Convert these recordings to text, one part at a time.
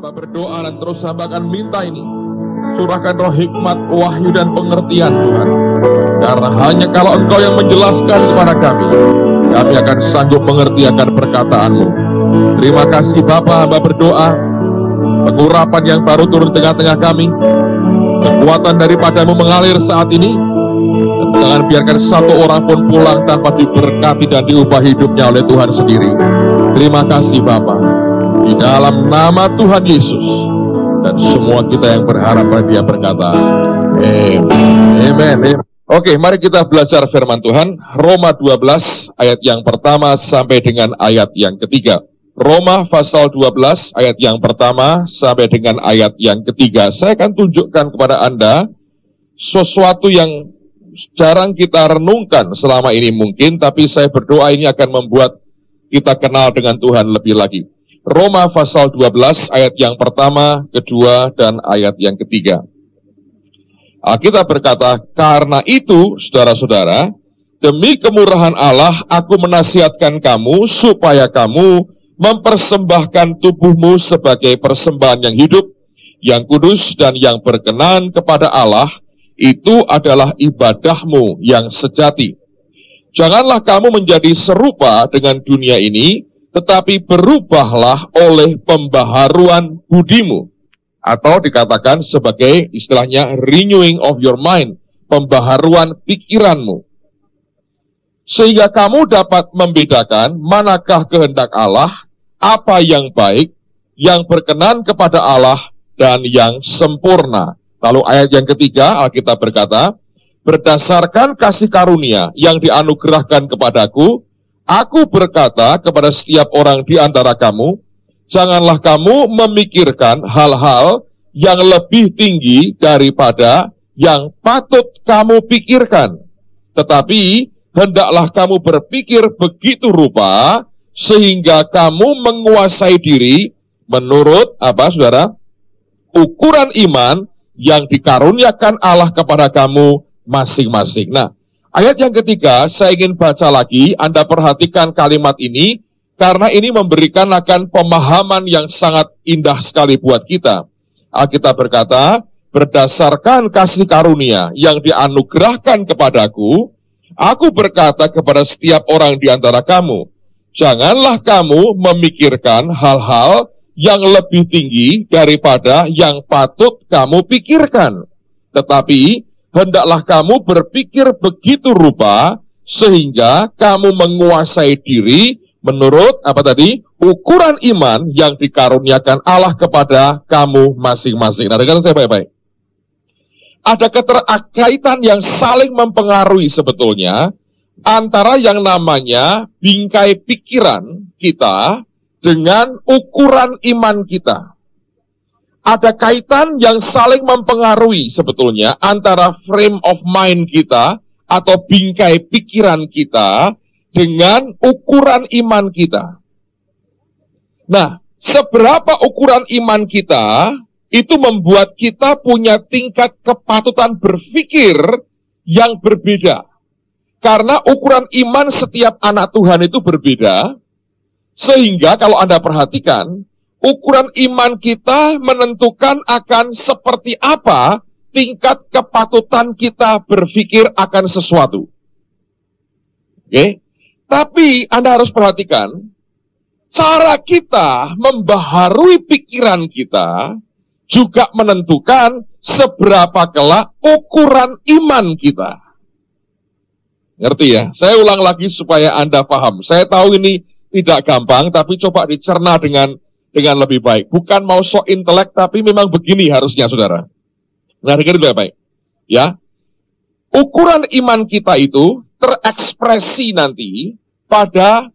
hamba berdoa dan terus hamba akan minta ini. Curahkan roh hikmat, wahyu dan pengertian Tuhan. Karena hanya kalau Engkau yang menjelaskan kepada kami akan sanggup mengerti akan perkataanmu. Terima kasih Bapa, hamba berdoa. Pengurapan yang baru turun tengah-tengah kami. Kekuatan daripadamu mengalir saat ini. Dan jangan biarkan satu orang pun pulang tanpa diberkati dan diubah hidupnya oleh Tuhan sendiri. Terima kasih Bapa. Di dalam nama Tuhan Yesus. Dan semua kita yang berharap pada Dia berkata, Amen. Oke, mari kita belajar firman Tuhan. Roma 12 ayat yang pertama sampai dengan ayat yang ketiga. Roma pasal 12 ayat yang pertama sampai dengan ayat yang ketiga. Saya akan tunjukkan kepada Anda sesuatu yang jarang kita renungkan selama ini mungkin, tapi saya berdoa ini akan membuat kita kenal dengan Tuhan lebih lagi. Roma pasal 12 ayat yang pertama, kedua, dan ayat yang ketiga. Alkitab berkata, karena itu, saudara-saudara, demi kemurahan Allah, aku menasihatkan kamu supaya kamu mempersembahkan tubuhmu sebagai persembahan yang hidup, yang kudus, dan yang berkenan kepada Allah. Itu adalah ibadahmu yang sejati. Janganlah kamu menjadi serupa dengan dunia ini, tetapi berubahlah oleh pembaharuan budimu. Atau dikatakan sebagai istilahnya renewing of your mind, pembaharuan pikiranmu. Sehingga kamu dapat membedakan manakah kehendak Allah, apa yang baik, yang berkenan kepada Allah, dan yang sempurna. Lalu ayat yang ketiga, Alkitab berkata, berdasarkan kasih karunia yang dianugerahkan kepadaku, aku berkata kepada setiap orang di antara kamu, janganlah kamu memikirkan hal-hal yang lebih tinggi daripada yang patut kamu pikirkan. Tetapi, hendaklah kamu berpikir begitu rupa, sehingga kamu menguasai diri menurut, saudara? Ukuran iman yang dikaruniakan Allah kepada kamu masing-masing. Nah, ayat yang ketiga, saya ingin baca lagi, Anda perhatikan kalimat ini, karena ini memberikan akan pemahaman yang sangat indah sekali buat kita. Alkitab berkata, berdasarkan kasih karunia yang dianugerahkan kepadaku, aku berkata kepada setiap orang di antara kamu, janganlah kamu memikirkan hal-hal yang lebih tinggi daripada yang patut kamu pikirkan. Tetapi, hendaklah kamu berpikir begitu rupa, sehingga kamu menguasai diri menurut, ukuran iman yang dikaruniakan Allah kepada kamu masing-masing. Nah, dengarkan saya baik-baik. Ada keterkaitan yang saling mempengaruhi sebetulnya, antara yang namanya bingkai pikiran kita, dengan ukuran iman kita. Ada kaitan yang saling mempengaruhi sebetulnya antara frame of mind kita atau bingkai pikiran kita dengan ukuran iman kita. Nah, seberapa ukuran iman kita itu membuat kita punya tingkat kepatutan berpikir yang berbeda. Karena ukuran iman setiap anak Tuhan itu berbeda. Sehingga kalau Anda perhatikan, ukuran iman kita menentukan akan seperti apa tingkat kepatutan kita berpikir akan sesuatu. Oke? Tapi Anda harus perhatikan, cara kita membaharui pikiran kita juga menentukan seberapa kelak ukuran iman kita. Ngerti ya? Saya ulang lagi supaya Anda paham. Saya tahu ini tidak gampang, tapi coba dicerna dengan lebih baik. Bukan mau sok intelek, tapi memang begini harusnya, saudara. Nah, dengar itu baik. Ya, ukuran iman kita itu terekspresi nanti pada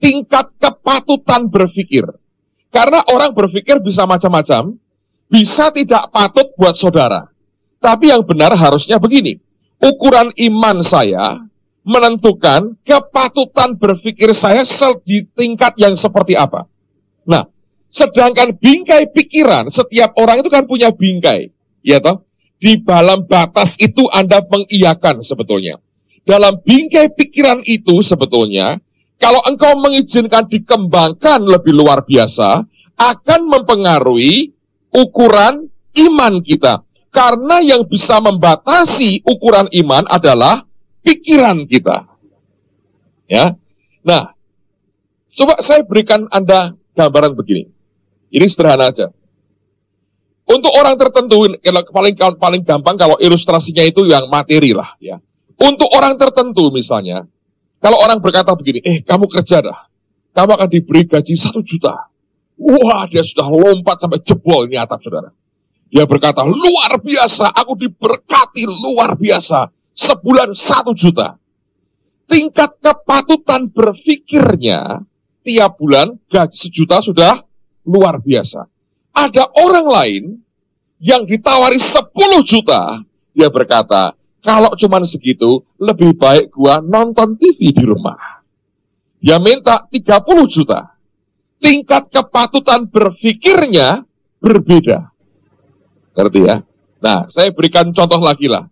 tingkat kepatutan berpikir. Karena orang berpikir bisa macam-macam, bisa tidak patut buat saudara. Tapi yang benar harusnya begini. Ukuran iman saya menentukan kepatutan berpikir saya di tingkat yang seperti apa. Nah, sedangkan bingkai pikiran, setiap orang itu kan punya bingkai. Ya toh? Di dalam batas itu Anda mengiyakan sebetulnya. Dalam bingkai pikiran itu sebetulnya, kalau engkau mengizinkan dikembangkan lebih luar biasa, akan mempengaruhi ukuran iman kita. Karena yang bisa membatasi ukuran iman adalah pikiran kita. Ya. Nah, coba saya berikan Anda gambaran begini. Ini sederhana aja. Untuk orang tertentu, paling gampang kalau ilustrasinya itu yang materi lah. Ya. Untuk orang tertentu misalnya, kalau orang berkata begini, kamu kerja dah, kamu akan diberi gaji 1 juta. Wah, dia sudah lompat sampai jebol ini atap, saudara. Dia berkata, luar biasa, aku diberkati luar biasa. Sebulan 1 juta. Tingkat kepatutan berpikirnya, tiap bulan gaji 1 juta sudah luar biasa. Ada orang lain yang ditawari 10 juta, dia berkata, kalau cuma segitu, lebih baik gua nonton TV di rumah. Dia minta 30 juta. Tingkat kepatutan berpikirnya berbeda. Ngerti ya? Nah, saya berikan contoh lagi lah.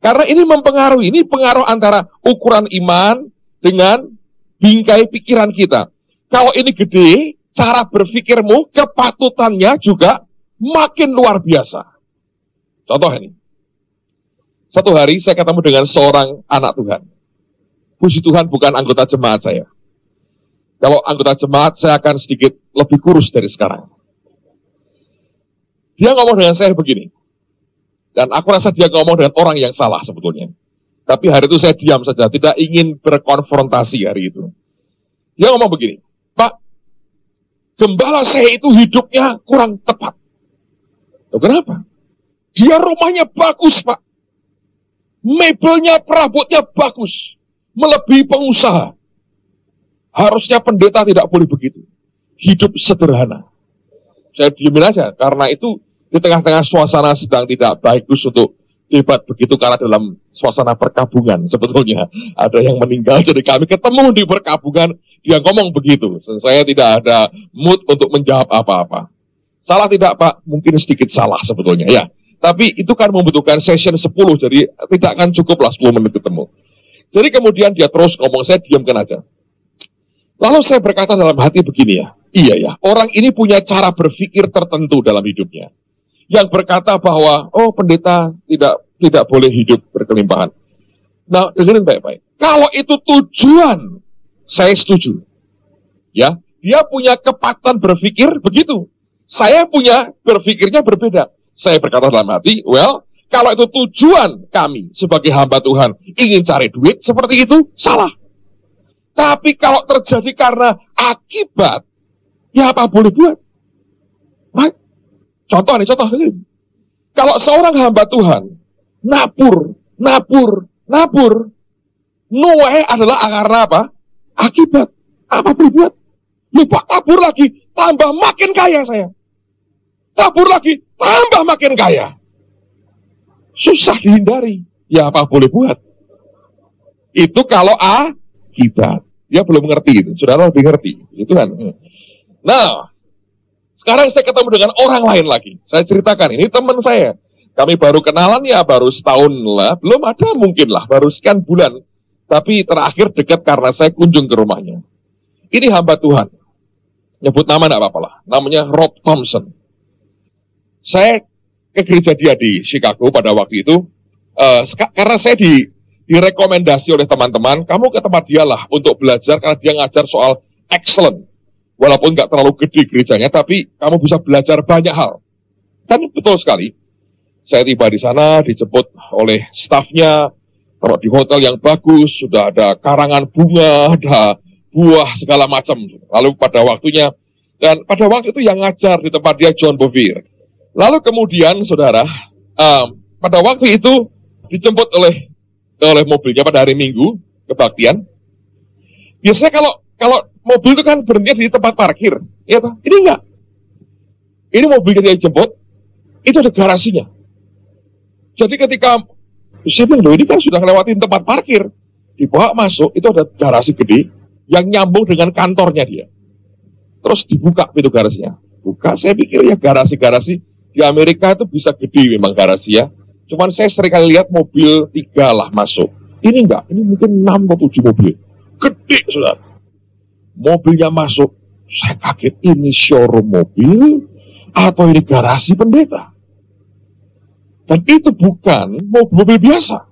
Karena ini mempengaruhi, ini pengaruh antara ukuran iman dengan bingkai pikiran kita. Kalau ini gede, cara berpikirmu, kepatutannya juga makin luar biasa. Contoh ini. Satu hari saya ketemu dengan seorang anak Tuhan. Puji Tuhan bukan anggota jemaat saya. Kalau anggota jemaat saya akan sedikit lebih kurus dari sekarang. Dia ngomong dengan saya begini. Dan aku rasa dia ngomong dengan orang yang salah sebetulnya. Tapi hari itu saya diam saja, tidak ingin berkonfrontasi hari itu. Dia ngomong begini, Pak, gembala saya itu hidupnya kurang tepat. Loh, kenapa? Dia rumahnya bagus, Pak. Mebelnya, perabotnya bagus. Melebihi pengusaha. Harusnya pendeta tidak boleh begitu. Hidup sederhana. Saya diemin aja, karena itu di tengah-tengah suasana sedang tidak bagus untuk debat begitu, karena dalam suasana perkabungan sebetulnya ada yang meninggal, jadi kami ketemu di perkabungan, dia ngomong begitu. Saya tidak ada mood untuk menjawab apa-apa. Salah tidak Pak? Mungkin sedikit salah sebetulnya ya. Tapi itu kan membutuhkan session 10, jadi tidak akan cukup lah 10 menit ketemu. Jadi kemudian dia terus ngomong, saya diamkan aja. Lalu saya berkata dalam hati begini ya, iya ya, orang ini punya cara berpikir tertentu dalam hidupnya. Yang berkata bahwa, oh pendeta tidak boleh hidup berkelimpahan. Nah, dengerin baik-baik. Kalau itu tujuan, saya setuju. Ya, dia punya kepatutan berpikir begitu. Saya punya berpikirnya berbeda. Saya berkata dalam hati, well, kalau itu tujuan kami sebagai hamba Tuhan ingin cari duit, seperti itu salah. Tapi kalau terjadi karena akibat, ya apa boleh buat? Right? Contoh nih, contoh ini. Kalau seorang hamba Tuhan nabur, Noe adalah karena apa? Akibat. Apa boleh buat? Lupa tabur lagi, tambah makin kaya saya. Tabur lagi, tambah makin kaya. Susah dihindari. Ya apa boleh buat? Itu kalau akibat. Dia belum mengerti itu. Saudara lebih ngerti. Itu kan. Nah, sekarang saya ketemu dengan orang lain lagi. Saya ceritakan, ini teman saya. Kami baru kenalan ya, baru setahun lah. Belum ada mungkin lah, baru sekian bulan. Tapi terakhir dekat karena saya kunjung ke rumahnya. Ini hamba Tuhan. Nyebut nama enggak apa-apa lah. Namanya Rob Thompson. Saya ke gereja dia di Chicago pada waktu itu. Karena saya direkomendasi oleh teman-teman, kamu ke tempat dia lah untuk belajar, karena dia ngajar soal excellent. Walaupun nggak terlalu gede gerejanya, tapi kamu bisa belajar banyak hal. Dan betul sekali. Saya tiba di sana, dijemput oleh stafnya, taruh di hotel yang bagus, sudah ada karangan bunga, ada buah, segala macam. Lalu pada waktunya, dan pada waktu itu yang ngajar di tempat dia John Bevere. Lalu kemudian, saudara, pada waktu itu dijemput oleh mobilnya pada hari Minggu, kebaktian. Biasanya kalau mobil itu kan berhenti di tempat parkir, ya toh? Ini enggak. Ini mobilnya dia jemput, itu ada garasinya. Jadi ketika saya bilang, loh ini kan sudah ngelewatin tempat parkir, dibawa masuk, itu ada garasi gede yang nyambung dengan kantornya dia. Terus dibuka pintu garasinya. Buka, saya pikir ya garasi-garasi di Amerika itu bisa gede memang garasi ya. Cuman saya sering kali lihat mobil 3 lah masuk. Ini enggak, ini mungkin 6 atau 7 mobil. Gede, saudara. Mobilnya masuk, Saya kaget, ini showroom mobil atau ini garasi pendeta. Dan itu bukan mobil biasa.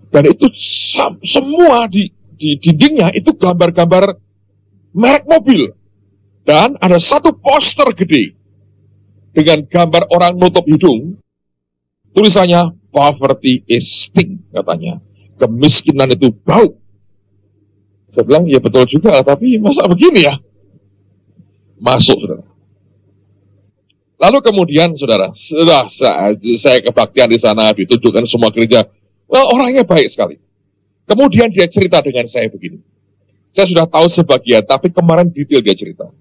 Dan itu semua di dindingnya itu gambar-gambar merek mobil. Dan ada satu poster gede dengan gambar orang nutup hidung. Tulisannya, poverty is stink, katanya. Kemiskinan itu bau. Saya bilang, ya betul juga, tapi masa begini ya? Masuk, saudara. Lalu kemudian, saudara, setelah saya kebaktian di sana, ditunjukkan semua gereja, orangnya baik sekali. Kemudian dia cerita dengan saya begini. Saya sudah tahu sebagian, tapi kemarin detail dia cerita.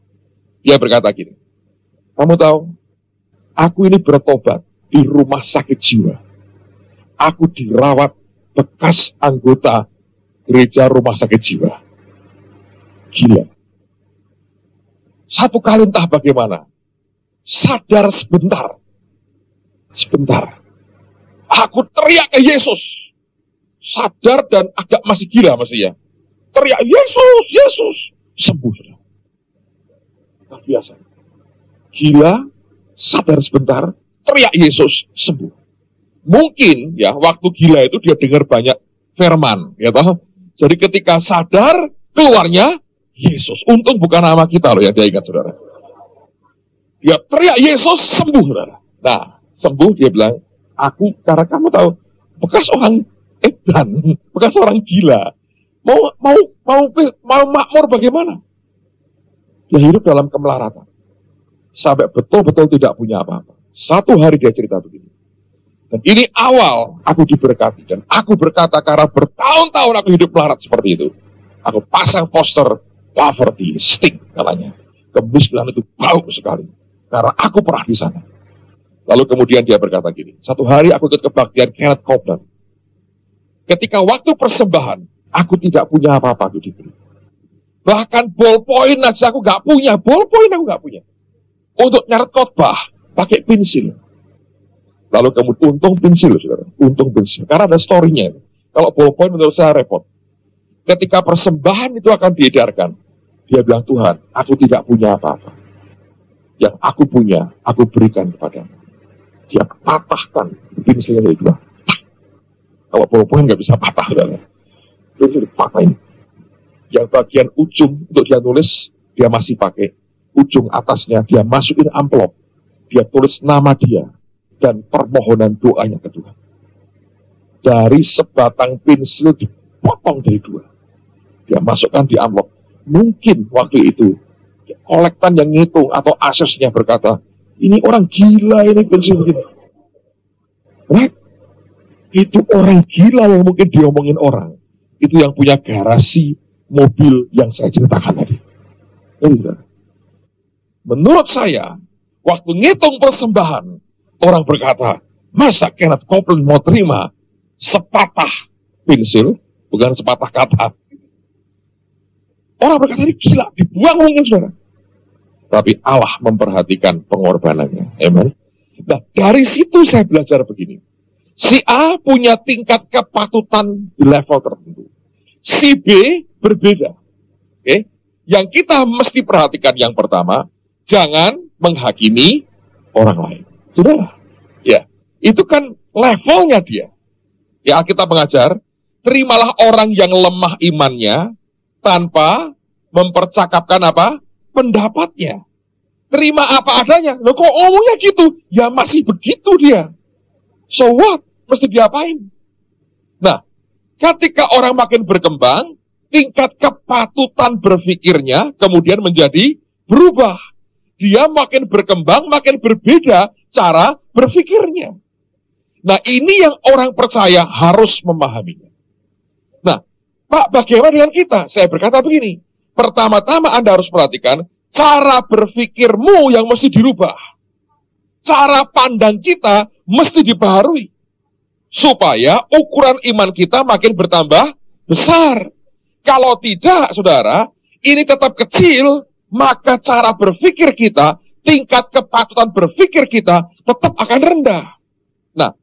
Dia berkata gini, kamu tahu, aku ini bertobat di rumah sakit jiwa. Aku dirawat bekas anggota gereja rumah sakit jiwa. Gila. Satu kali entah bagaimana, sadar sebentar. Aku teriak ke Yesus. Sadar dan agak masih gila ya. Teriak, Yesus. Sembuh. Luar biasa. Gila, sadar sebentar, teriak Yesus, sembuh. Mungkin ya, waktu gila itu dia dengar banyak firman. Ya toh? Jadi ketika sadar, keluarnya Yesus. Untung bukan nama kita loh yang dia ingat, saudara. Dia teriak Yesus, sembuh, saudara. Nah, sembuh dia bilang, aku, karena kamu tahu, bekas orang edan, bekas orang gila, mau makmur bagaimana? Dia hidup dalam kemelaratan, sampai betul-betul tidak punya apa-apa. Satu hari dia cerita begini, dan ini awal aku diberkati, dan aku berkata karena bertahun-tahun aku hidup melarat seperti itu, aku pasang poster poverty stink, katanya. Kemiskinan itu bau sekali, karena aku pernah di sana. Lalu kemudian dia berkata gini, satu hari aku ikut kebaktian Kenneth Copeland. Ketika waktu persembahan, aku tidak punya apa-apa itu diberi. Bahkan ballpoint aja aku gak punya, Untuk nyaret khotbah, pakai pensil. Lalu kemudian, untung pensil, saudara. Karena ada story-nya. Kalau ballpoint menurut saya repot. Ketika persembahan itu akan diedarkan, dia bilang, Tuhan, aku tidak punya apa-apa. Yang aku punya, aku berikan kepadamu. Dia patahkan pensilnya dari dua. Kalau ballpoint nggak bisa patah, saudara. Pensil dipatahin. Yang bagian ujung untuk dia nulis, dia masih pakai. Ujung atasnya, dia masukin amplop. Dia tulis nama dia dan permohonan doanya ke Tuhan. Dari sebatang pensil dipotong dari dua. Dia masukkan di amplop. Mungkin waktu itu, kolektan yang ngitung atau asesnya berkata, ini orang gila ini pensil begini. Right? Itu orang gila yang mungkin diomongin orang. Itu yang punya garasi mobil yang saya ceritakan tadi. Menurut saya, waktu ngitung persembahan, orang berkata, masa Kenneth Copeland mau terima sepatah pensil, bukan sepatah kata. Orang berkata, ini gila, dibuang mungkin, saudara. Tapi Allah memperhatikan pengorbanannya. Amen. Nah, dari situ saya belajar begini. Si A punya tingkat kepatutan di level tertentu. Si B berbeda. Oke? Yang kita mesti perhatikan yang pertama, jangan menghakimi orang lain. Sudah. Ya, itu kan levelnya dia. Ya, kita mengajar, terimalah orang yang lemah imannya tanpa mempercakapkan apa? Pendapatnya. Terima apa adanya. Loh kok omongnya gitu? Ya masih begitu dia. So what? Mesti diapain? Nah, ketika orang makin berkembang, tingkat kepatutan berpikirnya kemudian menjadi berubah. Dia makin berkembang, makin berbeda cara berpikirnya. Nah, ini yang orang percaya harus memahaminya. Nah, Pak, bagaimana dengan kita? Saya berkata begini, pertama-tama Anda harus perhatikan cara berpikirmu yang mesti dirubah. Cara pandang kita mesti dibaharui. Supaya ukuran iman kita makin bertambah besar. Kalau tidak, saudara, ini tetap kecil, maka cara berpikir kita, tingkat kepatutan berpikir kita tetap akan rendah. Nah,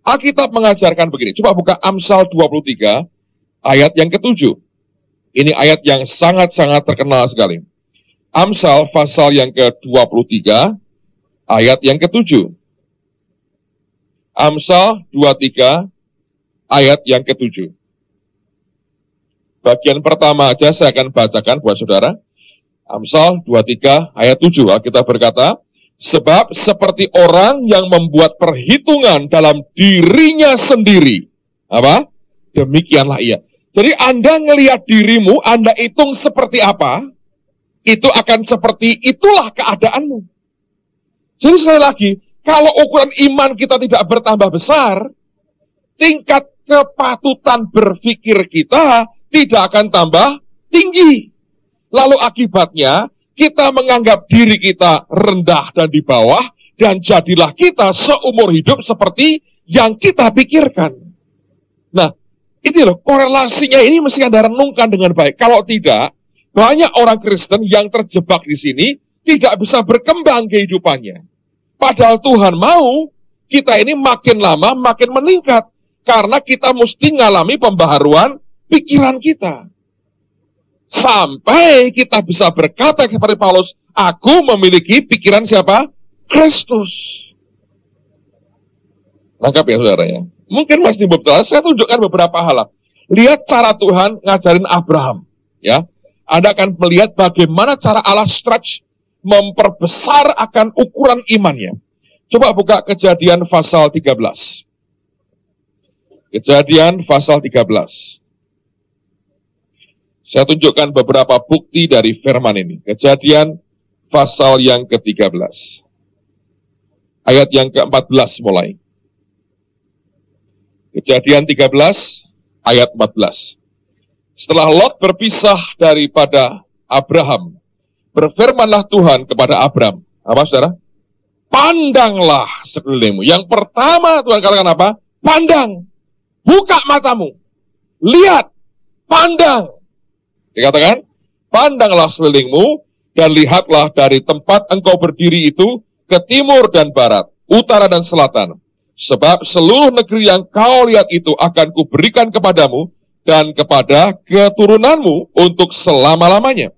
Alkitab mengajarkan begini. Coba buka Amsal 23, ayat yang ke-7. Ini ayat yang sangat-sangat terkenal sekali. Amsal pasal yang ke-23, ayat yang ke-7. Amsal 23, ayat yang ke-7. Bagian pertama aja saya akan bacakan buat saudara. Amsal 23, ayat 7. Kita berkata, sebab seperti orang yang membuat perhitungan dalam dirinya sendiri. Apa? Demikianlah ia. Jadi Anda ngelihat dirimu, Anda hitung seperti apa, itu akan seperti itulah keadaanmu. Jadi sekali lagi, kalau ukuran iman kita tidak bertambah besar, tingkat kepatutan berpikir kita tidak akan tambah tinggi. Lalu akibatnya, kita menganggap diri kita rendah dan di bawah, dan jadilah kita seumur hidup seperti yang kita pikirkan. Nah, ini loh, korelasinya ini mesti Anda renungkan dengan baik. Kalau tidak, banyak orang Kristen yang terjebak di sini, tidak bisa berkembang kehidupannya. Padahal Tuhan mau, kita ini makin lama makin meningkat. Karena kita mesti ngalami pembaharuan pikiran kita. Sampai kita bisa berkata kepada Paulus, aku memiliki pikiran siapa? Kristus. Lengkap ya saudara ya. Mungkin masih betul. Saya tunjukkan beberapa hal. Lihat cara Tuhan ngajarin Abraham. Ya, Anda akan melihat bagaimana cara Allah stretch, memperbesar akan ukuran imannya. Coba buka Kejadian pasal 13. Kejadian pasal 13. Saya tunjukkan beberapa bukti dari firman ini. Kejadian pasal yang ke-13. Ayat yang ke-14 mulai. Kejadian 13, ayat 14. Setelah Lot berpisah daripada Abraham, berfirmanlah Tuhan kepada Abram. Apa saudara? Pandanglah sekelilingmu. Yang pertama Tuhan katakan apa? Pandang. Buka matamu. Lihat. Pandang. Dikatakan, pandanglah sekelilingmu dan lihatlah dari tempat engkau berdiri itu ke timur dan barat, utara dan selatan. Sebab seluruh negeri yang kau lihat itu akan kuberikan kepadamu dan kepada keturunanmu untuk selama-lamanya.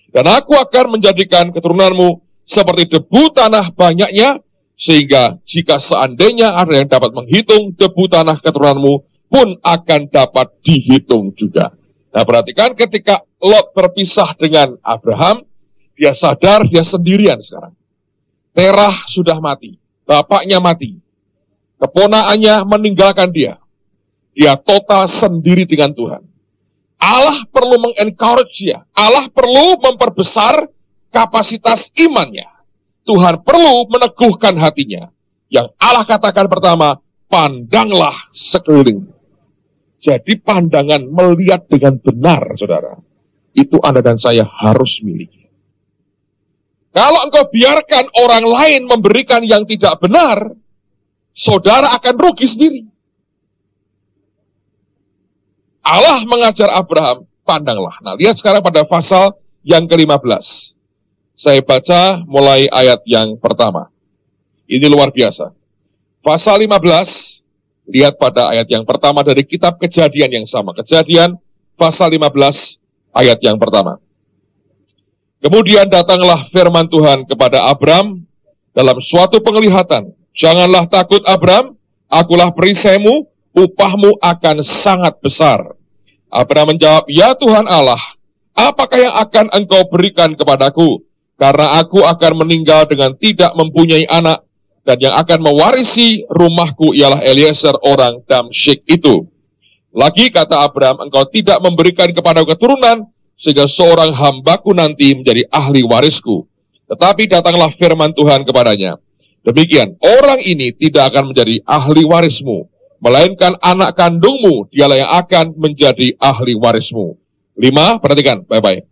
Dan aku akan menjadikan keturunanmu seperti debu tanah banyaknya, sehingga jika seandainya ada yang dapat menghitung debu tanah keturunanmu, pun akan dapat dihitung juga. Nah, perhatikan ketika Lot berpisah dengan Abraham, dia sadar dia sendirian sekarang. Terah sudah mati, bapaknya mati, keponakannya meninggalkan dia. Dia total sendiri dengan Tuhan. Allah perlu mengencourage dia. Allah perlu memperbesar kapasitas imannya. Tuhan perlu meneguhkan hatinya. Yang Allah katakan pertama, pandanglah sekeliling. Jadi pandangan melihat dengan benar, saudara, itu Anda dan saya harus miliki. Kalau engkau biarkan orang lain memberikan yang tidak benar, saudara akan rugi sendiri. Allah mengajar Abraham, pandanglah. Nah, lihat sekarang pada pasal yang ke-15. Saya baca mulai ayat yang pertama. Ini luar biasa. Pasal 15, lihat pada ayat yang pertama dari kitab Kejadian yang sama. Kejadian pasal 15 ayat yang pertama. Kemudian datanglah firman Tuhan kepada Abram dalam suatu penglihatan. Janganlah takut Abram, akulah perisaimu, upahmu akan sangat besar. Abram menjawab, ya Tuhan Allah, apakah yang akan engkau berikan kepadaku? Karena aku akan meninggal dengan tidak mempunyai anak, dan yang akan mewarisi rumahku ialah Eliezer orang Damsyik itu. Lagi kata Abram, engkau tidak memberikan kepada keturunan, sehingga seorang hambaku nanti menjadi ahli warisku. Tetapi datanglah firman Tuhan kepadanya. Demikian, orang ini tidak akan menjadi ahli warismu, melainkan anak kandungmu, dialah yang akan menjadi ahli warismu. 5, perhatikan, baik-baik.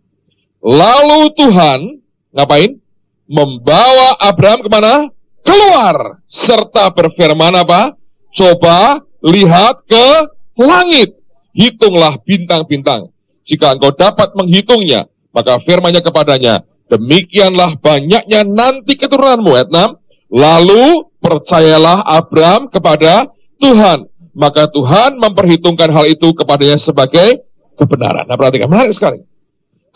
Lalu Tuhan, ngapain? Membawa Abram kemana? Keluar, serta berfirman apa? Coba lihat ke langit, hitunglah bintang-bintang. Jika engkau dapat menghitungnya, maka firman-Nya kepadanya, demikianlah banyaknya nanti keturunanmu. Ayat 6, lalu percayalah Abram kepada Tuhan, maka Tuhan memperhitungkan hal itu kepadanya sebagai kebenaran. Nah, perhatikan, menarik sekali.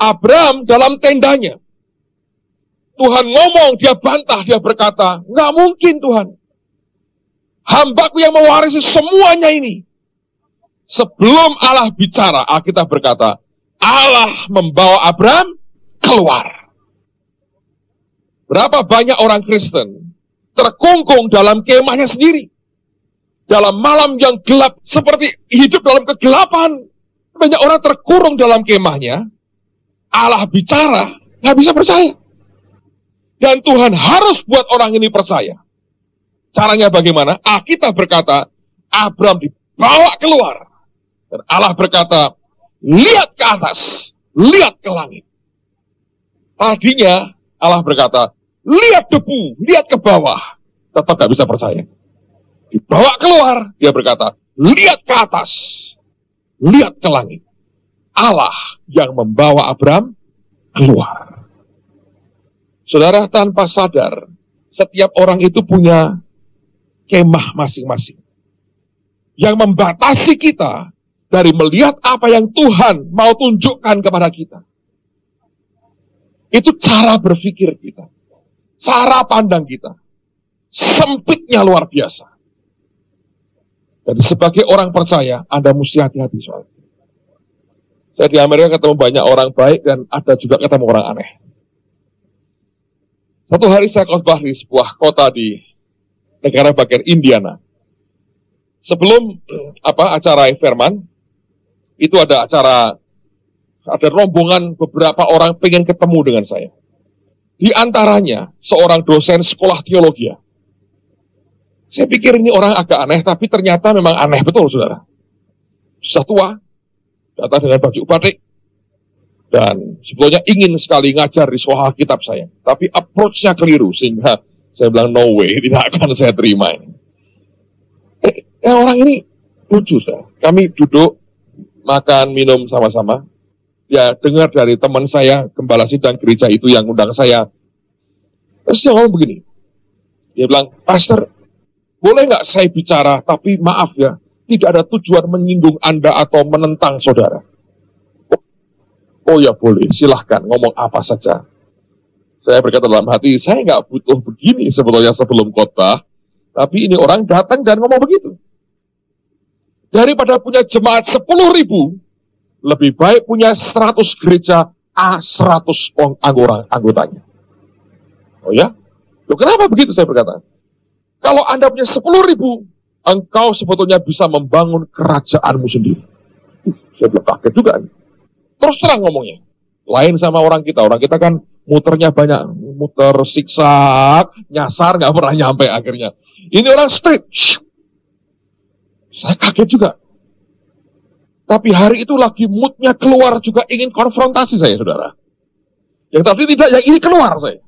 Abram dalam tendanya, Tuhan ngomong, dia bantah, dia berkata, nggak mungkin Tuhan. Hambaku yang mewarisi semuanya ini. Sebelum Allah bicara, Alkitab berkata, Allah membawa Abraham keluar. Berapa banyak orang Kristen terkungkung dalam kemahnya sendiri. Dalam malam yang gelap, seperti hidup dalam kegelapan. Banyak orang terkurung dalam kemahnya. Allah bicara, nggak bisa percaya. Dan Tuhan harus buat orang ini percaya. Caranya bagaimana? Alkitab berkata, Abraham dibawa keluar. Dan Allah berkata, lihat ke atas, lihat ke langit. Tadinya Allah berkata, lihat debu, lihat ke bawah. Tetap gak bisa percaya. Dibawa keluar, dia berkata, lihat ke atas, lihat ke langit. Allah yang membawa Abraham keluar. Saudara, tanpa sadar, setiap orang itu punya kemah masing-masing. Yang membatasi kita dari melihat apa yang Tuhan mau tunjukkan kepada kita. Itu cara berpikir kita. Cara pandang kita. Sempitnya luar biasa. Jadi sebagai orang percaya, Anda mesti hati-hati soal itu. Saya di Amerika ketemu banyak orang baik dan ada juga ketemu orang aneh. Satu hari saya khotbah di sebuah kota di negara bagian Indiana. Sebelum acara firman, itu ada rombongan beberapa orang pengen ketemu dengan saya. Di antaranya seorang dosen sekolah teologi. Saya pikir ini orang agak aneh, tapi ternyata memang aneh betul, saudara. Sudah tua, datang dengan baju batik, dan sebetulnya ingin sekali ngajar di sekolah kitab saya. Tapi approach-nya keliru, sehingga saya bilang no way, tidak akan saya terima ini. Orang ini lucu, saudara. Kami duduk, makan, minum sama-sama. Ya, dengar dari teman saya, gembala sidang gereja itu yang undang saya. Terus dia ngomong begini. Dia bilang, Pastor, boleh nggak saya bicara, tapi maaf ya, tidak ada tujuan menyinggung Anda atau menentang saudara. Oh ya boleh, silahkan ngomong apa saja. Saya berkata dalam hati, saya nggak butuh begini sebetulnya sebelum khotbah, tapi ini orang datang dan ngomong begitu. Daripada punya jemaat 10.000, lebih baik punya 100 gereja A100 anggotanya. Oh ya? Loh, kenapa begitu saya berkata? Kalau Anda punya 10.000, engkau sebetulnya bisa membangun kerajaanmu sendiri. Saya bilang kaget juga. Terus terang ngomongnya. Lain sama orang kita kan muternya banyak. Muter siksak, nyasar, nggak pernah nyampe akhirnya. Ini orang straight. Saya kaget juga. Tapi hari itu lagi moodnya keluar juga ingin konfrontasi saya, saudara. Yang tadi tidak, yang ini keluar saya.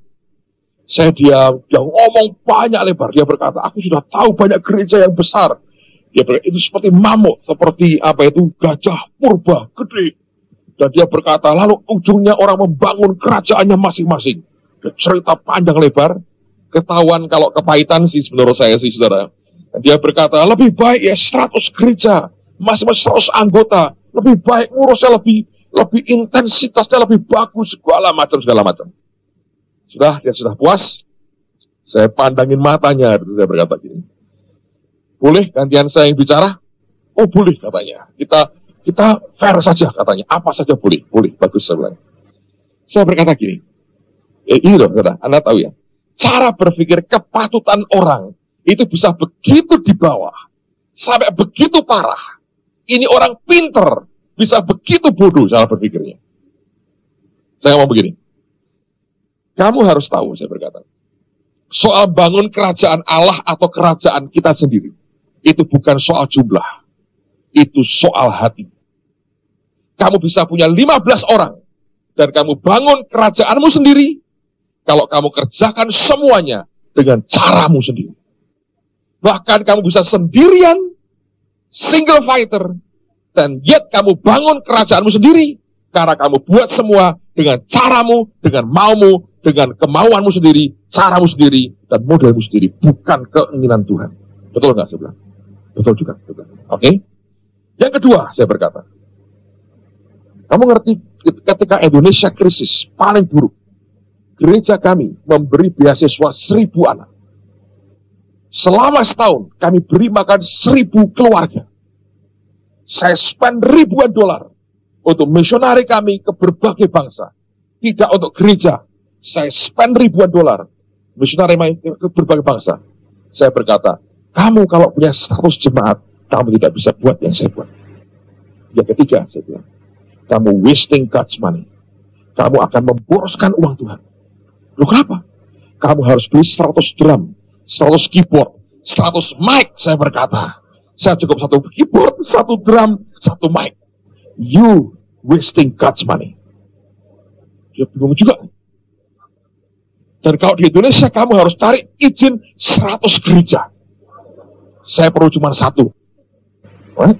Saya diam, dia ngomong banyak lebar. Dia berkata, aku sudah tahu banyak gereja yang besar. Dia berkata, itu seperti mamut, seperti gajah purba, gede. Dan dia berkata, lalu ujungnya orang membangun kerajaannya masing-masing. Dia cerita panjang lebar, ketahuan kalau kepahitan sih menurut saya sih, saudara. Dan dia berkata, lebih baik ya 100 gereja, masing-masing 100 anggota, lebih baik ngurusnya lebih intensitasnya lebih bagus, segala macam. Dia sudah puas, saya pandangin matanya, saya berkata gini, boleh gantian saya yang bicara? Oh boleh katanya, kita fair saja katanya, apa saja boleh, bagus saya bilang. Saya berkata gini, ini loh saudara, Anda tahu ya, cara berpikir kepatutan orang, itu bisa begitu di bawah, sampai begitu parah, ini orang pinter, bisa begitu bodoh cara berpikirnya. Saya ngomong begini, kamu harus tahu, saya berkata, soal bangun kerajaan Allah atau kerajaan kita sendiri, itu bukan soal jumlah, itu soal hati. Kamu bisa punya 15 orang, dan kamu bangun kerajaanmu sendiri, kalau kamu kerjakan semuanya dengan caramu sendiri. Bahkan kamu bisa sendirian, single fighter, dan yet kamu bangun kerajaanmu sendiri, karena kamu buat semua dengan caramu, dengan maumu, dengan kemauanmu sendiri, caramu sendiri, dan modelmu sendiri, bukan keinginan Tuhan. Betul nggak saya bilang? Betul juga. Oke? Yang kedua, saya berkata, kamu ngerti ketika Indonesia krisis paling buruk, gereja kami memberi beasiswa 1.000 anak. Selama setahun, kami beri makan 1.000 keluarga. Saya spend ribuan dolar untuk misionari kami ke berbagai bangsa. Tidak untuk gereja. Saya spend ribuan dolar misionari ke berbagai bangsa. Saya berkata, kamu kalau punya 100 jemaat, kamu tidak bisa buat yang saya buat. Yang ketiga, saya bilang, kamu wasting God's money. Kamu akan memboroskan uang Tuhan. Loh kenapa? Kamu harus beli 100 drum, 100 keyboard, 100 mic, saya berkata. Saya cukup 1 keyboard, 1 drum, 1 mic. You wasting God's money. Dia bingung juga. Dan kalau di Indonesia, kamu harus cari izin 100 gereja. Saya perlu cuma 1. Right?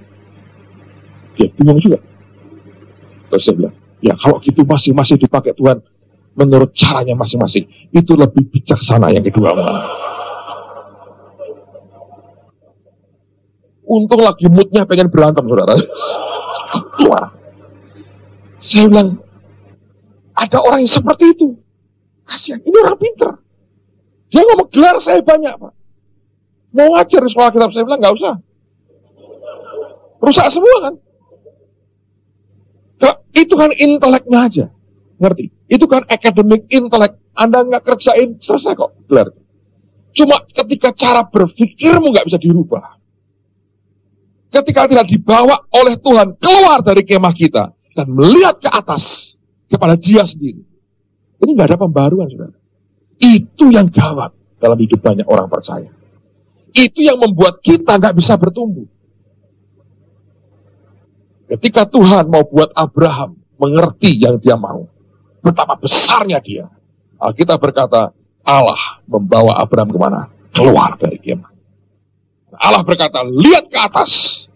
Dia bingung juga. Terus saya bilang, ya kalau gitu masing-masing dipakai Tuhan menurut caranya masing-masing. Itu lebih bijaksana yang kedua. Untung lagi moodnya pengen berantem, saudara. Keluar. Saya bilang, ada orang yang seperti itu. Kasihan, ini orang pinter. Dia ngomong gelar saya banyak, Pak. Mau ngajar di sekolah kitab, saya bilang, nggak usah. Rusak semua kan. Itu kan inteleknya aja. Ngerti? Itu kan academic intelek. Anda nggak kerjain, selesai kok gelar. Cuma ketika cara berpikirmu nggak bisa dirubah. Ketika tidak dibawa oleh Tuhan keluar dari kemah kita dan melihat ke atas kepada Dia sendiri. Ini nggak ada pembaruan, saudara. Itu yang gawat dalam hidup banyak orang percaya. Itu yang membuat kita nggak bisa bertumbuh. Ketika Tuhan mau buat Abraham mengerti yang dia mau, betapa besarnya dia, Alkitab berkata, Allah membawa Abraham kemana? Keluar dari kemah. Allah berkata, lihat ke atas.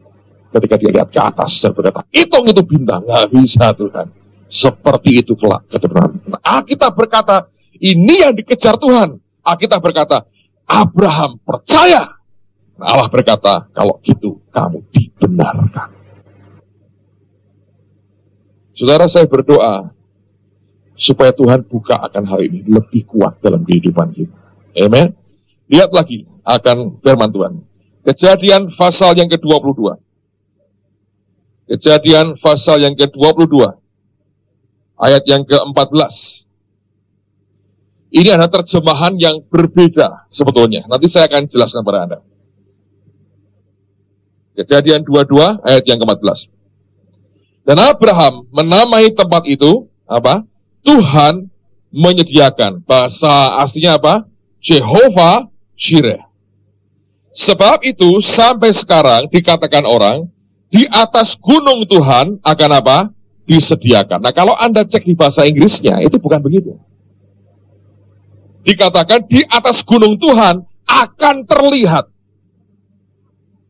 Ketika dia lihat ke atas dan berkata, hitung itu bintang. Nggak bisa Tuhan. Seperti itu kelak ke depan. Alkitab berkata, ini yang dikejar Tuhan. Alkitab berkata, Abraham percaya. Allah berkata, kalau gitu kamu dibenarkan. Saudara, saya berdoa supaya Tuhan buka akan hal ini lebih kuat dalam kehidupan kita. Amen. Lihat lagi akan firman Tuhan. Kejadian pasal yang ke-22. Kejadian pasal yang ke-22. Ayat yang ke-14. Ini ada terjemahan yang berbeda sebetulnya. Nanti saya akan jelaskan kepada Anda. Kejadian 22 ayat yang ke-14. Dan Abraham menamai tempat itu apa? Tuhan menyediakan. Bahasa aslinya apa? Jehovah Jireh. Sebab itu sampai sekarang dikatakan orang di atas gunung Tuhan akan apa? Disediakan. Nah, kalau Anda cek di bahasa Inggrisnya itu bukan begitu. Dikatakan di atas gunung Tuhan akan terlihat.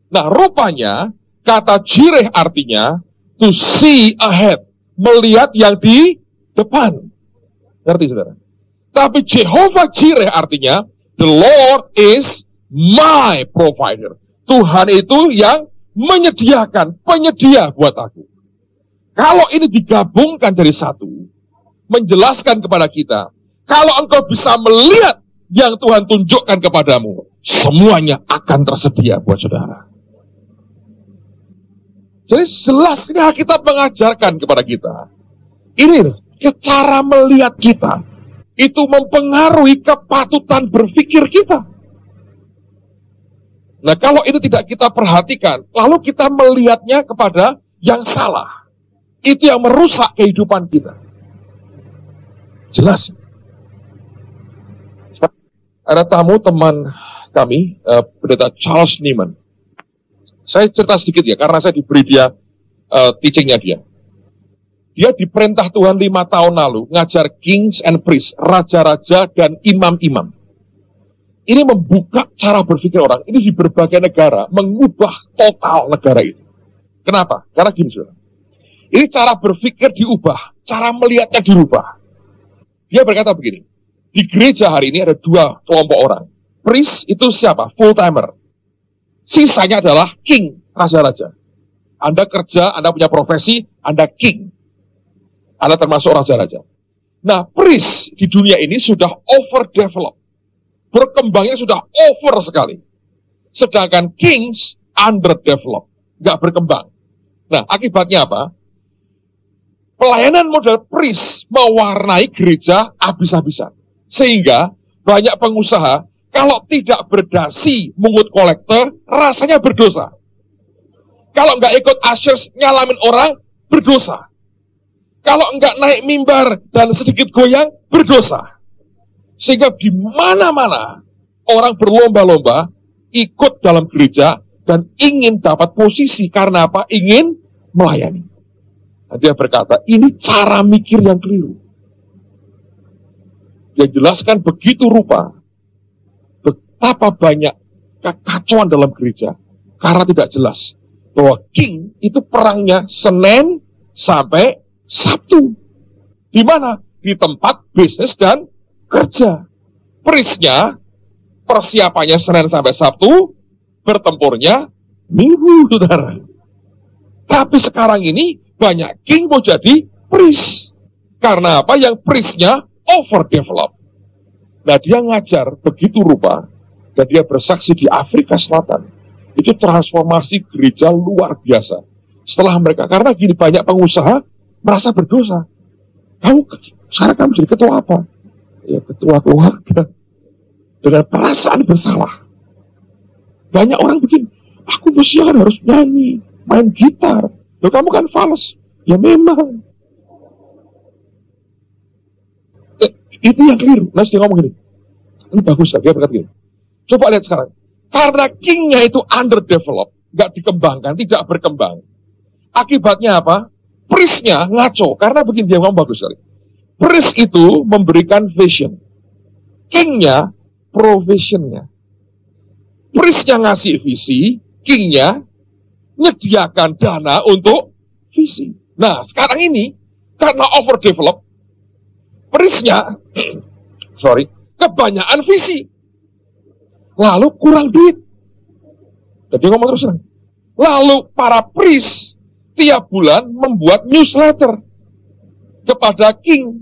Nah, rupanya kata Jireh artinya to see ahead, melihat yang di depan. Ngerti, saudara? Tapi Jehovah Jireh artinya the Lord is my provider. Tuhan itu yang menyediakan, penyedia buat aku. Kalau ini digabungkan jadi satu, menjelaskan kepada kita, kalau engkau bisa melihat yang Tuhan tunjukkan kepadamu, semuanya akan tersedia buat saudara. Jadi jelas ini Alkitab mengajarkan kepada kita. Ini cara melihat kita. Itu mempengaruhi kepatutan berpikir kita. Nah, kalau ini tidak kita perhatikan, lalu kita melihatnya kepada yang salah. Itu yang merusak kehidupan kita. Jelas. Ada tamu teman kami, pendeta Charles Niemann. Saya cerita sedikit ya, karena saya diberi dia teachingnya dia. Dia diperintah Tuhan 5 tahun lalu, ngajar kings and priests, raja-raja dan imam-imam. Ini membuka cara berpikir orang, ini di berbagai negara, mengubah total negara itu. Kenapa? Karena gini, saudara. Ini cara berpikir diubah, cara melihatnya dirubah. Dia berkata begini, di gereja hari ini ada 2 kelompok orang. Priest itu siapa? Full-timer. Sisanya adalah king, raja-raja. Anda kerja, Anda punya profesi, Anda king. Anda termasuk raja-raja. Nah, priest di dunia ini sudah overdeveloped. Berkembangnya sudah over sekali. Sedangkan kings underdeveloped, nggak berkembang. Nah, akibatnya apa? Pelayanan model priest mewarnai gereja habis-habisan. Sehingga banyak pengusaha, kalau tidak berdasi mungut kolektor, rasanya berdosa. Kalau nggak ikut ushers nyalamin orang, berdosa. Kalau nggak naik mimbar dan sedikit goyang, berdosa. Sehingga di mana-mana orang berlomba-lomba ikut dalam gereja dan ingin dapat posisi. Karena apa? Ingin melayani. Nah, dia berkata, ini cara mikir yang keliru. Dia jelaskan begitu rupa betapa banyak kekacauan dalam gereja karena tidak jelas bahwa king itu perangnya Senin sampai Sabtu. Di mana? Di tempat bisnis dan kerja. Priestnya persiapannya Senin sampai Sabtu, bertempurnya Minggu, saudara. Tapi sekarang ini banyak king mau jadi priest. Karena apa? Yang priestnya overdeveloped. Nah, dia ngajar begitu rupa dan dia bersaksi di Afrika Selatan. Itu transformasi gereja luar biasa. Setelah mereka, karena gini banyak pengusaha merasa berdosa. Sekarang kamu jadi ketua apa? Ya, ketua keluarga. Dengan perasaan bersalah. Banyak orang begini, aku mestinya harus nyanyi, main gitar. Loh, kamu kan fals. Ya memang. Itu yang keliru. Nah, dia ngomong gini. Ini bagus, dia berkata gini. Coba lihat sekarang. Karena kingnya itu underdeveloped, nggak dikembangkan, tidak berkembang. Akibatnya apa? Priestnya ngaco. Karena begini, dia ngomong bagus sekali. Priest itu memberikan vision. Kingnya provisionnya. Priestnya ngasih visi, kingnya menyediakan dana untuk visi. Nah, sekarang ini, karena overdeveloped, priestnya, kebanyakan visi. Lalu kurang duit. Jadi ngomong terus terang. Lalu para priest tiap bulan membuat newsletter kepada king.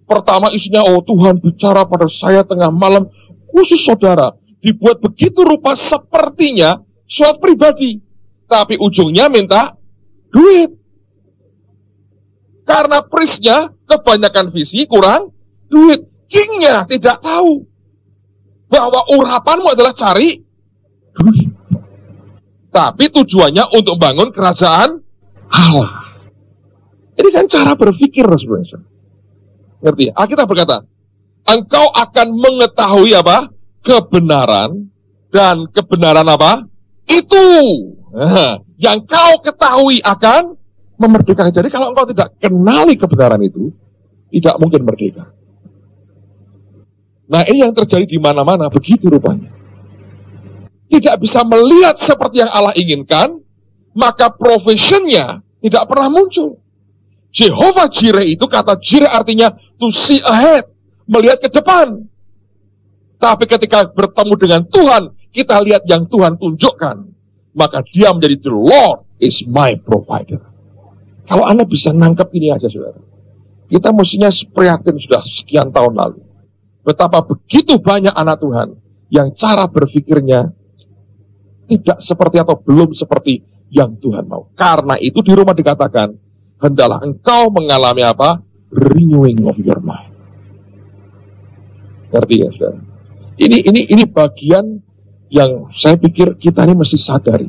Pertama isinya, oh Tuhan bicara pada saya tengah malam, khusus saudara. Dibuat begitu rupa sepertinya surat pribadi. Tapi ujungnya minta duit. Karena priestnya kebanyakan visi, kurang duit. Kingnya tidak tahu bahwa urapanmu adalah cari duit. Tapi tujuannya untuk bangun kerajaan Allah. Ini kan cara berpikir, saudara. Ngerti? Alkitab berkata, engkau akan mengetahui apa? Kebenaran. Dan kebenaran apa? Itu. Nah, yang kau ketahui akan memerdekakan. Jadi kalau engkau tidak kenali kebenaran itu, tidak mungkin merdeka. Nah, ini yang terjadi di mana-mana, begitu rupanya. Tidak bisa melihat seperti yang Allah inginkan, maka profesionnya tidak pernah muncul. Jehovah Jireh itu, kata Jireh artinya to see ahead, melihat ke depan. Tapi ketika bertemu dengan Tuhan, kita lihat yang Tuhan tunjukkan, maka dia menjadi the Lord is my provider. Kalau Anda bisa nangkep ini aja, saudara. Kita mestinya prihatin sudah sekian tahun lalu. Betapa begitu banyak anak Tuhan yang cara berpikirnya tidak seperti atau belum seperti yang Tuhan mau. Karena itu di Roma dikatakan, hendaklah engkau mengalami apa? Renewing of your mind. Ngerti ya, saudara? Ini bagian yang saya pikir kita ini mesti sadari.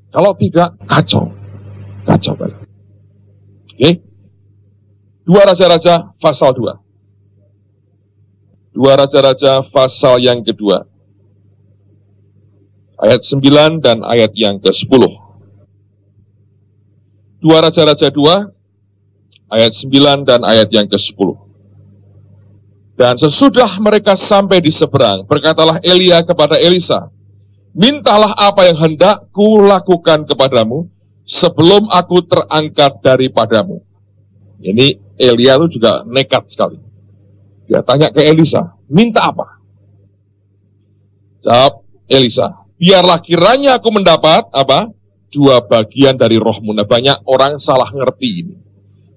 Kalau tidak, kacau. Kacau banget. Oke? 2 Raja-Raja pasal 2. 2 Raja-Raja pasal yang kedua. Ayat 9 dan ayat yang ke-10. 2 Raja-Raja 2, ayat 9 dan ayat yang ke-10. Dan sesudah mereka sampai di seberang, berkatalah Elia kepada Elisa, mintalah apa yang hendak kulakukan kepadamu, sebelum aku terangkat daripadamu. Ini Elia itu juga nekat sekali. Dia tanya ke Elisa, minta apa? Jawab Elisa, biarlah kiranya aku mendapat apa? 2 bagian dari rohmu. Nah, banyak orang salah ngerti ini.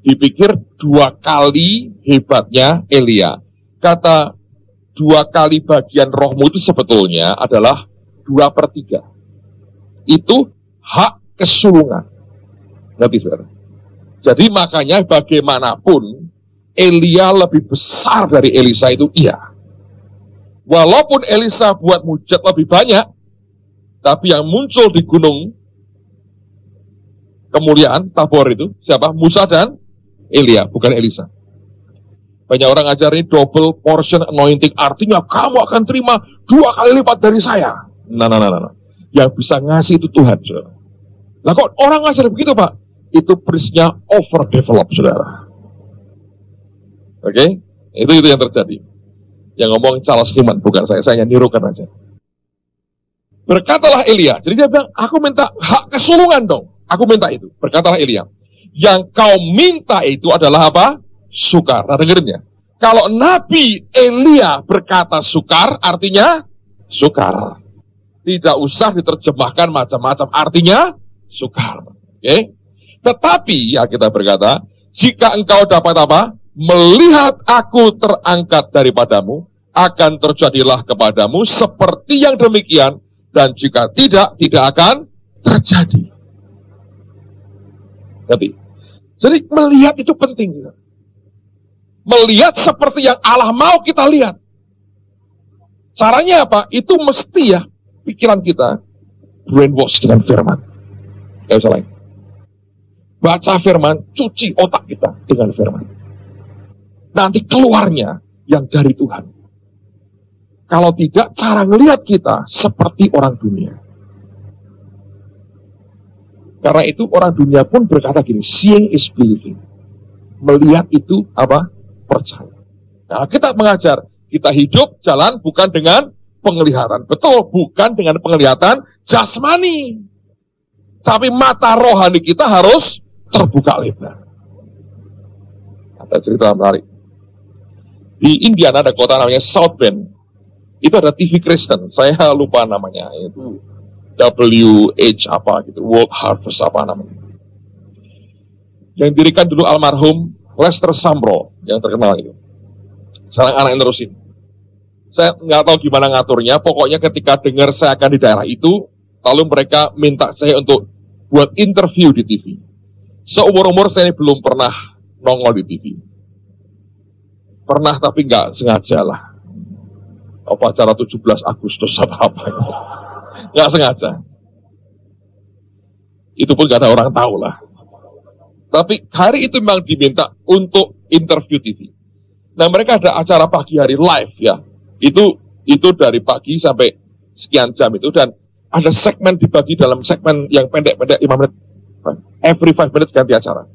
Dipikir 2 kali hebatnya Elia. Kata 2 kali bagian rohmu itu sebetulnya adalah 2/3. Itu hak kesulungan. Ngerti saudara? Jadi makanya bagaimanapun Elia lebih besar dari Elisa itu iya. Walaupun Elisa buat mujizat lebih banyak, tapi yang muncul di gunung kemuliaan Tabor itu siapa? Musa dan Elia, bukan Elisa. Banyak orang ngajar ini double portion anointing, artinya kamu akan terima 2 kali lipat dari saya. Nah. Yang bisa ngasih itu Tuhan, saudara. Lah kok orang ngajar begitu, Pak? Itu priestnya overdevelop, saudara. Oke? Itu yang terjadi. Yang ngomong Charles Liman, bukan saya hanya nirukan aja. Berkatalah Elia, jadi dia bilang, aku minta hak kesulungan dong. Aku minta itu. Berkatalah Elia, yang kau minta itu adalah apa? Sukar. Nah dengerin ya. Kalau Nabi Elia berkata sukar, artinya sukar. Tidak usah diterjemahkan macam-macam, artinya sukar. Oke? Tetapi ya kita berkata, jika engkau dapat apa? Melihat aku terangkat daripadamu, akan terjadilah kepadamu seperti yang demikian, dan jika tidak, tidak akan terjadi. Ngerti? Jadi melihat itu penting. Melihat seperti yang Allah mau kita lihat. Caranya apa? Itu mesti ya, pikiran kita brainwash dengan firman. Gak usah lain. Baca firman, cuci otak kita dengan firman. Nanti keluarnya yang dari Tuhan. Kalau tidak, cara ngelihat kita seperti orang dunia. Karena itu orang dunia pun berkata gini, seeing is believing. Melihat itu apa? Percaya. Nah, kita mengajar, kita hidup jalan bukan dengan penglihatan. Betul, bukan dengan penglihatan jasmani. Tapi mata rohani kita harus terbuka lebar. Ada cerita menarik. Di Indiana ada kota namanya South Bend. Itu ada TV Kristen, saya lupa namanya, itu WH apa gitu, World Harvest apa namanya. Yang dirikan dulu almarhum Lester Sumrall, yang terkenal itu. Sekarang anak yang nerusin. Saya nggak tahu gimana ngaturnya, pokoknya ketika dengar saya akan di daerah itu, lalu mereka minta saya untuk buat interview di TV. Seumur-umur saya belum pernah nongol di TV. Pernah tapi nggak sengaja lah. Upacara 17 Agustus atau apa. Nggak sengaja. Itu pun nggak ada orang tahu lah. Tapi hari itu memang diminta untuk interview TV. Nah mereka ada acara pagi hari live ya. Itu dari pagi sampai sekian jam itu. Dan ada segmen dibagi dalam segmen yang pendek-pendek 5 menit. Every 5 minutes ganti acara.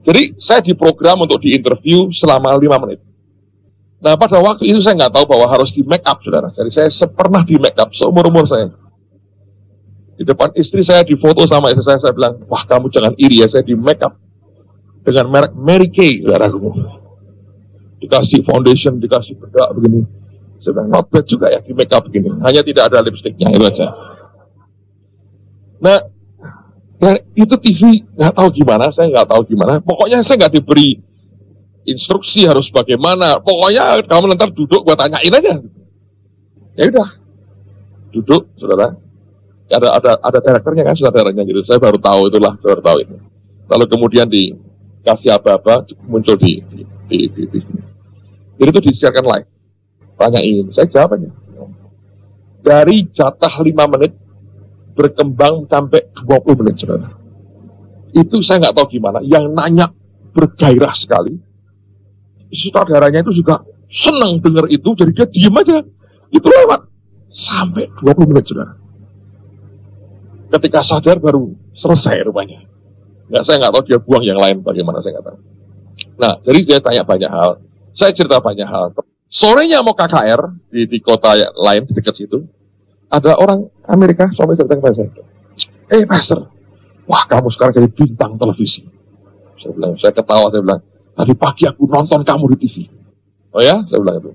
Jadi saya diprogram untuk diinterview selama 5 menit. Nah pada waktu itu saya nggak tahu bahwa harus di make up, saudara. Jadi saya pernah di make up seumur-umur saya. Di depan istri saya difoto sama istri saya bilang, wah kamu jangan iri ya, saya di make up dengan merek Mary Kay, saudaraku. Dikasih foundation, dikasih bedak begini. Saya bilang, not bad juga ya di make up begini. Hanya tidak ada lipstiknya, itu aja. Nah itu TV nggak tahu gimana, saya nggak tahu gimana. Pokoknya saya nggak diberi instruksi harus bagaimana. Pokoknya kamu nanti duduk, gua tanyain aja. Ya udah, duduk, saudara. Ada direkturnya kan, saudaranya gitu. Saya baru tahu itulah, saya baru tahu itu. Lalu kemudian dikasih apa-apa muncul di TV. Jadi itu disiarkan live. Tanyain, saya jawab aja. Dari jatah 5 menit berkembang sampai 20 menit, saudara. Itu saya nggak tahu gimana. Yang nanya bergairah sekali. Saudaranya itu juga senang dengar itu, jadi dia diem aja. Itu lewat sampai 20 menit, saudara. Ketika sadar baru selesai rupanya. Saya nggak tahu dia buang yang lain bagaimana, saya nggak tahu. Nah, jadi dia tanya banyak hal. Saya cerita banyak hal. Sorenya mau KKR di kota lain di dekat situ. Ada orang Amerika sampai cerita kepada saya. Pastor, wah kamu sekarang jadi bintang televisi. Saya ketawa, saya bilang, tadi pagi aku nonton kamu di TV. Oh ya? Saya bilang itu.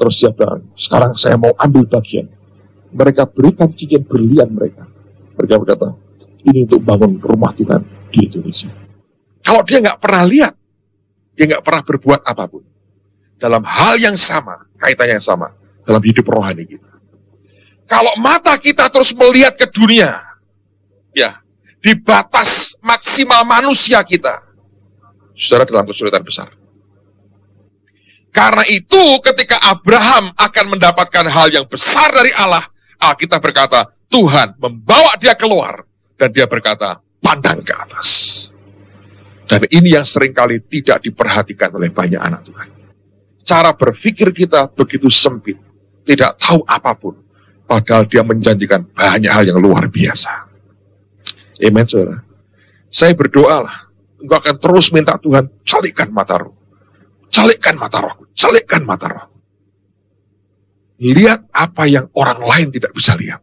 Terus dia bilang, sekarang saya mau ambil bagian. Mereka berikan cincin berlian mereka. Mereka berkata, ini untuk bangun rumah Tuhan di Indonesia. Kalau dia nggak pernah lihat Dia nggak pernah berbuat apapun. Dalam hal yang sama, kaitannya yang sama, dalam hidup rohani kita. Kalau mata kita terus melihat ke dunia, ya, di batas maksimal manusia kita, saudara dalam kesulitan besar. Karena itu ketika Abraham akan mendapatkan hal yang besar dari Allah, Alkitab berkata, Tuhan membawa dia keluar, dan dia berkata, pandang ke atas. Dan ini yang seringkali tidak diperhatikan oleh banyak anak Tuhan. Cara berpikir kita begitu sempit, tidak tahu apapun, padahal dia menjanjikan banyak hal yang luar biasa. Amen, saudara. Saya berdoalah, engkau akan terus minta Tuhan, calikkan mata roh. Calikkan mata roh, calikkan mata roh. Lihat apa yang orang lain tidak bisa lihat.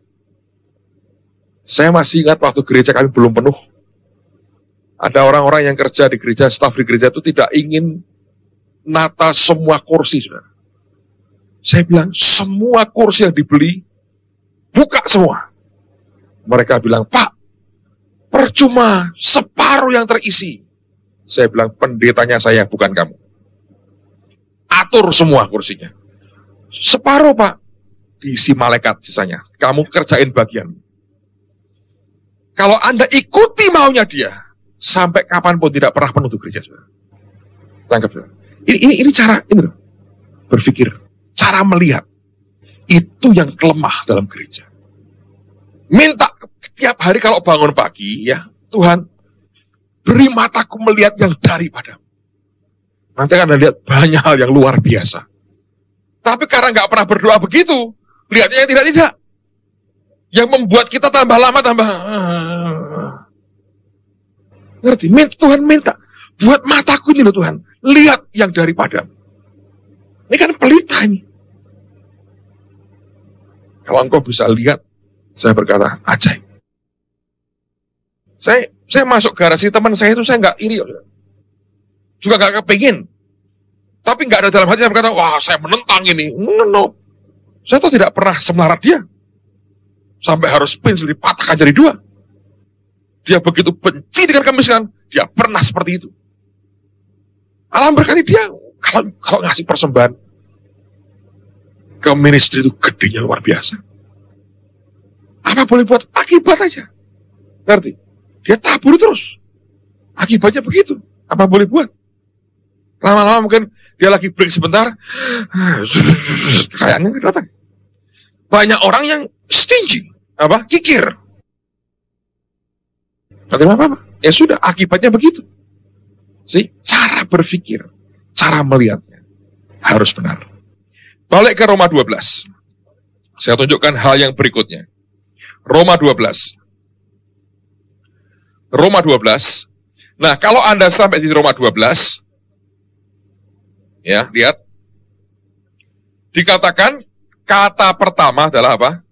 Saya masih ingat waktu gereja kami belum penuh. Ada orang-orang yang kerja di gereja, staf di gereja itu tidak ingin nata semua kursi, saudara. Saya bilang, semua kursi yang dibeli, buka semua. Mereka bilang, Pak, percuma, separuh yang terisi. Saya bilang, pendetanya saya, bukan kamu. Atur semua kursinya. Separuh, Pak. Diisi malaikat sisanya. Kamu kerjain bagian. Kalau Anda ikuti maunya dia, sampai kapanpun tidak pernah penuh gereja. Tangkap, saudara. Ini cara ini loh, berpikir, cara melihat. Itu yang kelemah dalam gereja. Minta tiap hari kalau bangun pagi, ya Tuhan, beri mataku melihat yang daripadamu. Nanti akan lihat banyak hal yang luar biasa. Tapi karena nggak pernah berdoa begitu, lihatnya yang tidak. Yang membuat kita tambah lama, tambah... Ngerti? Tuhan minta, buat mataku ini loh Tuhan, lihat yang daripadamu. Ini kan pelita ini. Kalau engkau bisa lihat, saya berkata, ajaib. Saya masuk garasi teman saya itu, saya nggak iri. Juga nggak kepingin. Tapi nggak ada dalam hati saya berkata, wah saya menentang ini. No. Saya tuh tidak pernah semelarat dia. Sampai harus pensil dipatahkan jadi dua. Dia begitu benci dengan kemiskinan, dia pernah seperti itu. Allah berkati dia, kalau ngasih persembahan ke ministry itu gedenya luar biasa. Apa boleh buat? Akibat aja. Ngerti? Dia tabur terus. Akibatnya begitu. Apa boleh buat? Lama-lama mungkin dia lagi break sebentar, kayaknya datang. Banyak orang yang stingy, kikir. Tidak apa-apa. Ya sudah, akibatnya begitu. Cara berpikir, cara melihatnya harus benar. Balik ke Roma 12. Saya tunjukkan hal yang berikutnya. Roma 12. Roma 12. Nah, kalau Anda sampai di Roma 12, ya, lihat. Dikatakan kata pertama adalah apa?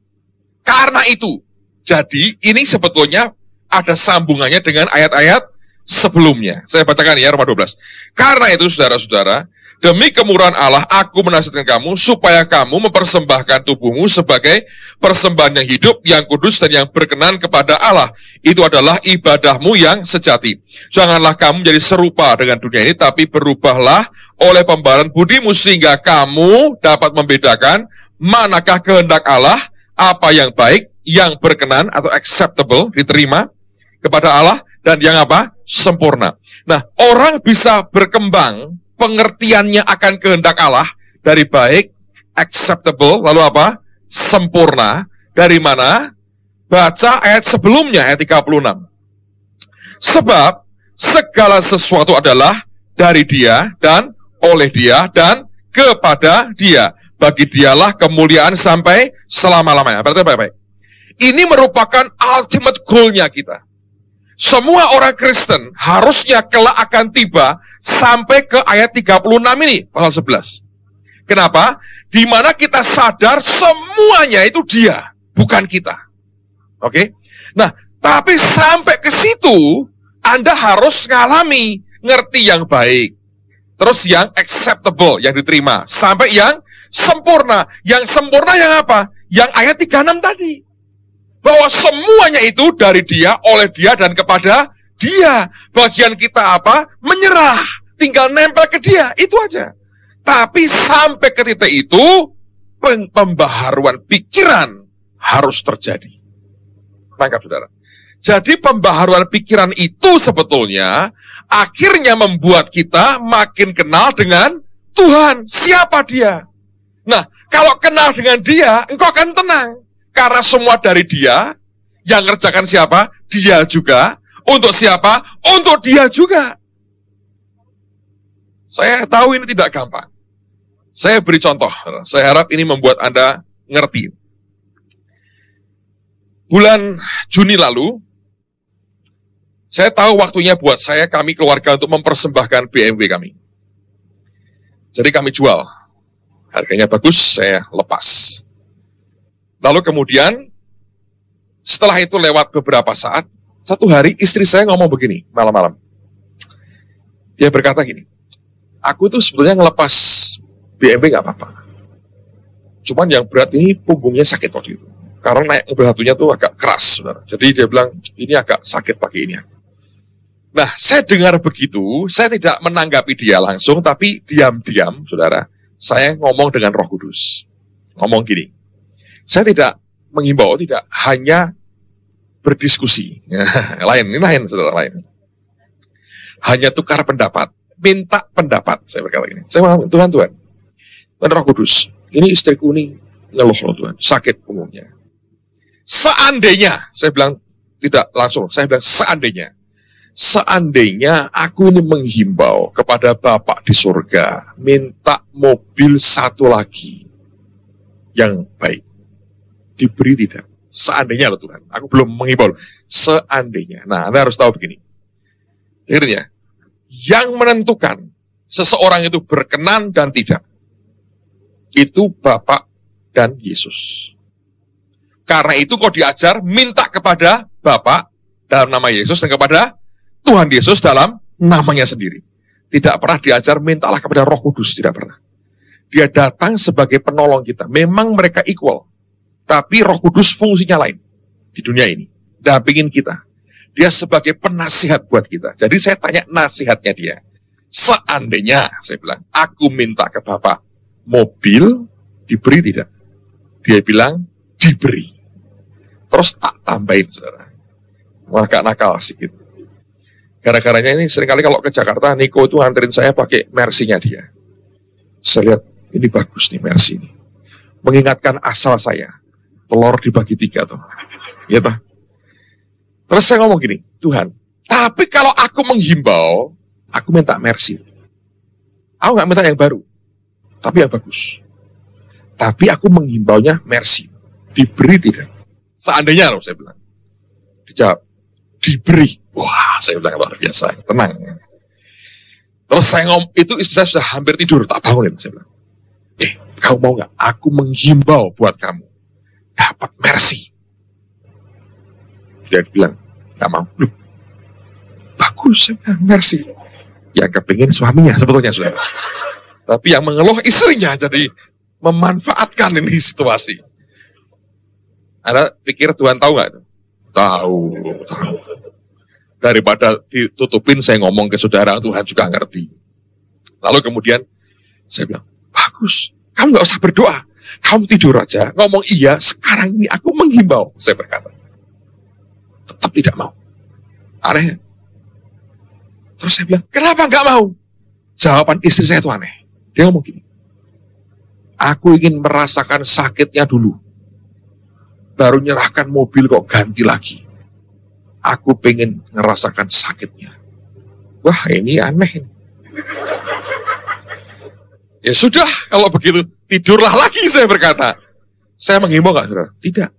Karena itu. Jadi, ini sebetulnya ada sambungannya dengan ayat-ayat sebelumnya. Saya bacakan ya, Roma 12. Karena itu, saudara-saudara, demi kemurahan Allah, aku menasihatkan kamu supaya kamu mempersembahkan tubuhmu sebagai persembahan yang hidup, yang kudus, dan yang berkenan kepada Allah. Itu adalah ibadahmu yang sejati. Janganlah kamu menjadi serupa dengan dunia ini, tapi berubahlah oleh pembaharuan budimu, sehingga kamu dapat membedakan manakah kehendak Allah, apa yang baik, yang berkenan atau acceptable, diterima kepada Allah, dan yang apa? Sempurna. Nah, orang bisa berkembang pengertiannya akan kehendak Allah dari baik, acceptable, lalu apa? Sempurna. Dari mana? Baca ayat sebelumnya, ayat 36. Sebab segala sesuatu adalah dari Dia dan oleh Dia dan kepada Dia. Bagi Dialah kemuliaan sampai selama-lamanya. Berarti baik-baik. Ini merupakan ultimate goal-nya kita. Semua orang Kristen harusnya kelak akan tiba sampai ke ayat 36 ini, pasal 11. Kenapa? Di mana kita sadar semuanya itu Dia, bukan kita. Oke? Nah, tapi sampai ke situ, Anda harus ngalami, ngerti yang baik. Terus yang acceptable, yang diterima. Sampai yang sempurna. Yang sempurna yang apa? Yang ayat 36 tadi. Bahwa semuanya itu dari Dia, oleh Dia, dan kepada Dia. Bagian kita apa? Menyerah. tinggal nempel ke dia, itu aja. Tapi sampai ke titik itu, pembaharuan pikiran harus terjadi. Tangkap saudara. Jadi pembaharuan pikiran itu sebetulnya akhirnya membuat kita makin kenal dengan Tuhan. Siapa dia? Nah, kalau kenal dengan dia, engkau akan tenang. Karena semua dari dia, yang ngerjakan siapa? Dia juga. Untuk siapa? Untuk dia juga. Saya tahu ini tidak gampang. Saya beri contoh. Saya harap ini membuat Anda ngerti. Bulan Juni lalu, saya tahu waktunya buat kami keluarga untuk mempersembahkan BMW kami. Jadi kami jual. Harganya bagus, saya lepas. Lalu kemudian, setelah itu lewat beberapa saat, satu hari istri saya ngomong begini, malam-malam. Dia berkata gini, aku tuh sebetulnya ngelepas BMW gak apa-apa. Cuman yang berat ini punggungnya sakit waktu itu. Karena naik mobil satunya tuh agak keras, saudara. Jadi dia bilang, ini agak sakit pakai ini. Nah, saya dengar begitu, saya tidak menanggapi dia langsung, tapi diam-diam, saudara, saya ngomong dengan Roh Kudus. Ngomong gini, saya tidak menghimbau, tidak hanya berdiskusi. Lain, saudara, lain. Hanya tukar pendapat, minta pendapat, saya berkata gini. Saya ngomong, Tuhan, Roh Kudus, ini istriku nih, ngeluh loh Tuhan, sakit punggungnya. Seandainya, saya bilang, tidak langsung, saya bilang seandainya aku ini menghimbau kepada Bapak di surga, minta mobil satu lagi yang baik, diberi tidak? Seandainya loh Tuhan, aku belum menghimbau, seandainya. Nah, Anda harus tahu begini, akhirnya, yang menentukan seseorang itu berkenan dan tidak, itu Bapak dan Yesus. Karena itu kau diajar, minta kepada Bapak dalam nama Yesus dan kepada Tuhan Yesus dalam namanya sendiri. Tidak pernah diajar, mintalah kepada Roh Kudus, tidak pernah. Dia datang sebagai penolong kita. Memang mereka equal. Tapi Roh Kudus fungsinya lain di dunia ini. Dampingin kita. Dia sebagai penasihat buat kita. Jadi saya tanya nasihatnya dia. Seandainya, saya bilang, aku minta ke Bapak, mobil diberi tidak? Dia bilang, diberi. Terus tak tambahin, saudara. Agak nakal sedikit. Gara-garanya ini seringkali kalau ke Jakarta, Niko itu nganterin saya pakai Mercy-nya dia. Saya lihat, ini bagus nih Mercy ini. Mengingatkan asal saya. Telur dibagi 3 tuh. Ya toh. Terus saya ngomong gini, Tuhan, tapi kalau aku menghimbau, aku minta Mercy. Aku nggak minta yang baru, tapi yang bagus. Tapi aku menghimbaunya Mercy. Diberi tidak? Seandainya loh, saya bilang. Dijawab, diberi. Wah, saya bilang luar biasa, tenang. Terus saya ngomong, itu istri saya sudah hampir tidur, tak bangunin. Saya bilang, kamu mau nggak? Aku menghimbau buat kamu. Dapat Mercy. Dia bilang, nggak mau. Loh, bagus, saya bilang, Mercy. Ya kepingin suaminya sebetulnya, saudara. Tapi yang mengeluh istrinya, jadi memanfaatkan ini situasi. Anda pikir Tuhan tahu nggak? Tahu. Daripada ditutupin, saya ngomong ke saudara, Tuhan juga ngerti. Lalu kemudian, saya bilang, bagus, kamu nggak usah berdoa. Kamu tidur aja, ngomong iya, sekarang ini aku menghimbau. Saya berkata, tetap tidak mau. Aneh. Terus saya bilang, kenapa nggak mau? Jawaban istri saya itu aneh. Dia ngomong gini, aku ingin merasakan sakitnya dulu. Baru nyerahkan mobil kok ganti lagi. Aku pengen ngerasakan sakitnya. Wah, ini aneh. Ya sudah, kalau begitu, tidurlah lagi, saya berkata. Saya menghimbau nggak, saudara? Tidak.